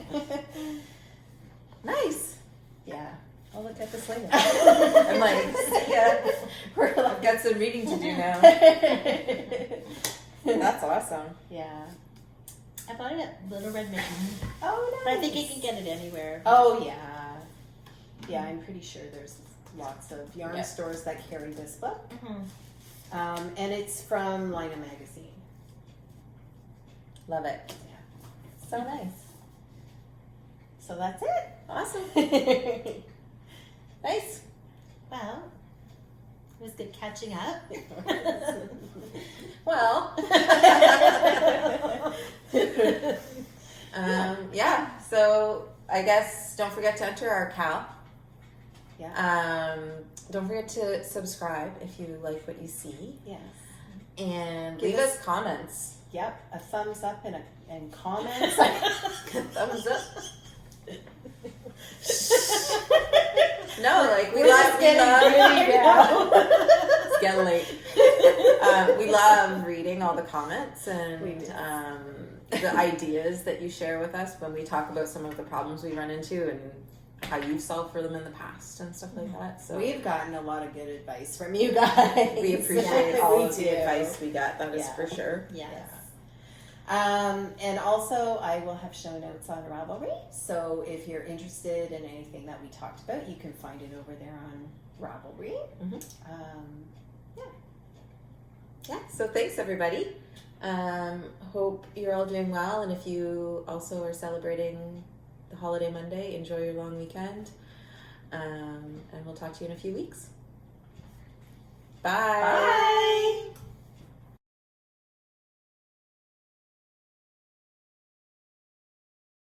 Nice. Yeah. I'll look at this later. I'm like, yeah, We're I've like, got some reading to do now. That's awesome. yeah. I bought it at Little Red Mitten, Oh, nice. but I think you can get it anywhere. Oh, yeah. Yeah, I'm pretty sure there's lots of yarn Yep. stores that carry this book. Mhm. And it's from Lina Magazine. Love it. Yeah. So nice. So that's it. Awesome. Nice. Well, it was good catching up. Well, yeah. So I guess don't forget to enter our Cal. Yeah. Don't forget to subscribe if you like what you see, Yes. and Give leave us- us comments. Yep. A thumbs up and comments. Thumbs up. No, like we We're love. just We getting love. gritty now. It's getting late. We love reading all the comments We and do. the ideas that you share with us when we talk about some of the problems we run into and how you've solved for them in the past and stuff like that. So We've gotten a lot of good advice from you guys. we appreciate all We of do. the advice we got. That is Yeah. for sure. Yes. And also, I will have show notes on Ravelry. So if you're interested in anything that we talked about, you can find it over there on Ravelry. Mhm. Yeah. Yeah. So thanks everybody. Hope you're all doing well, and if you also are celebrating the holiday Monday, enjoy your long weekend. And we'll talk to you in a few weeks. Bye. Bye.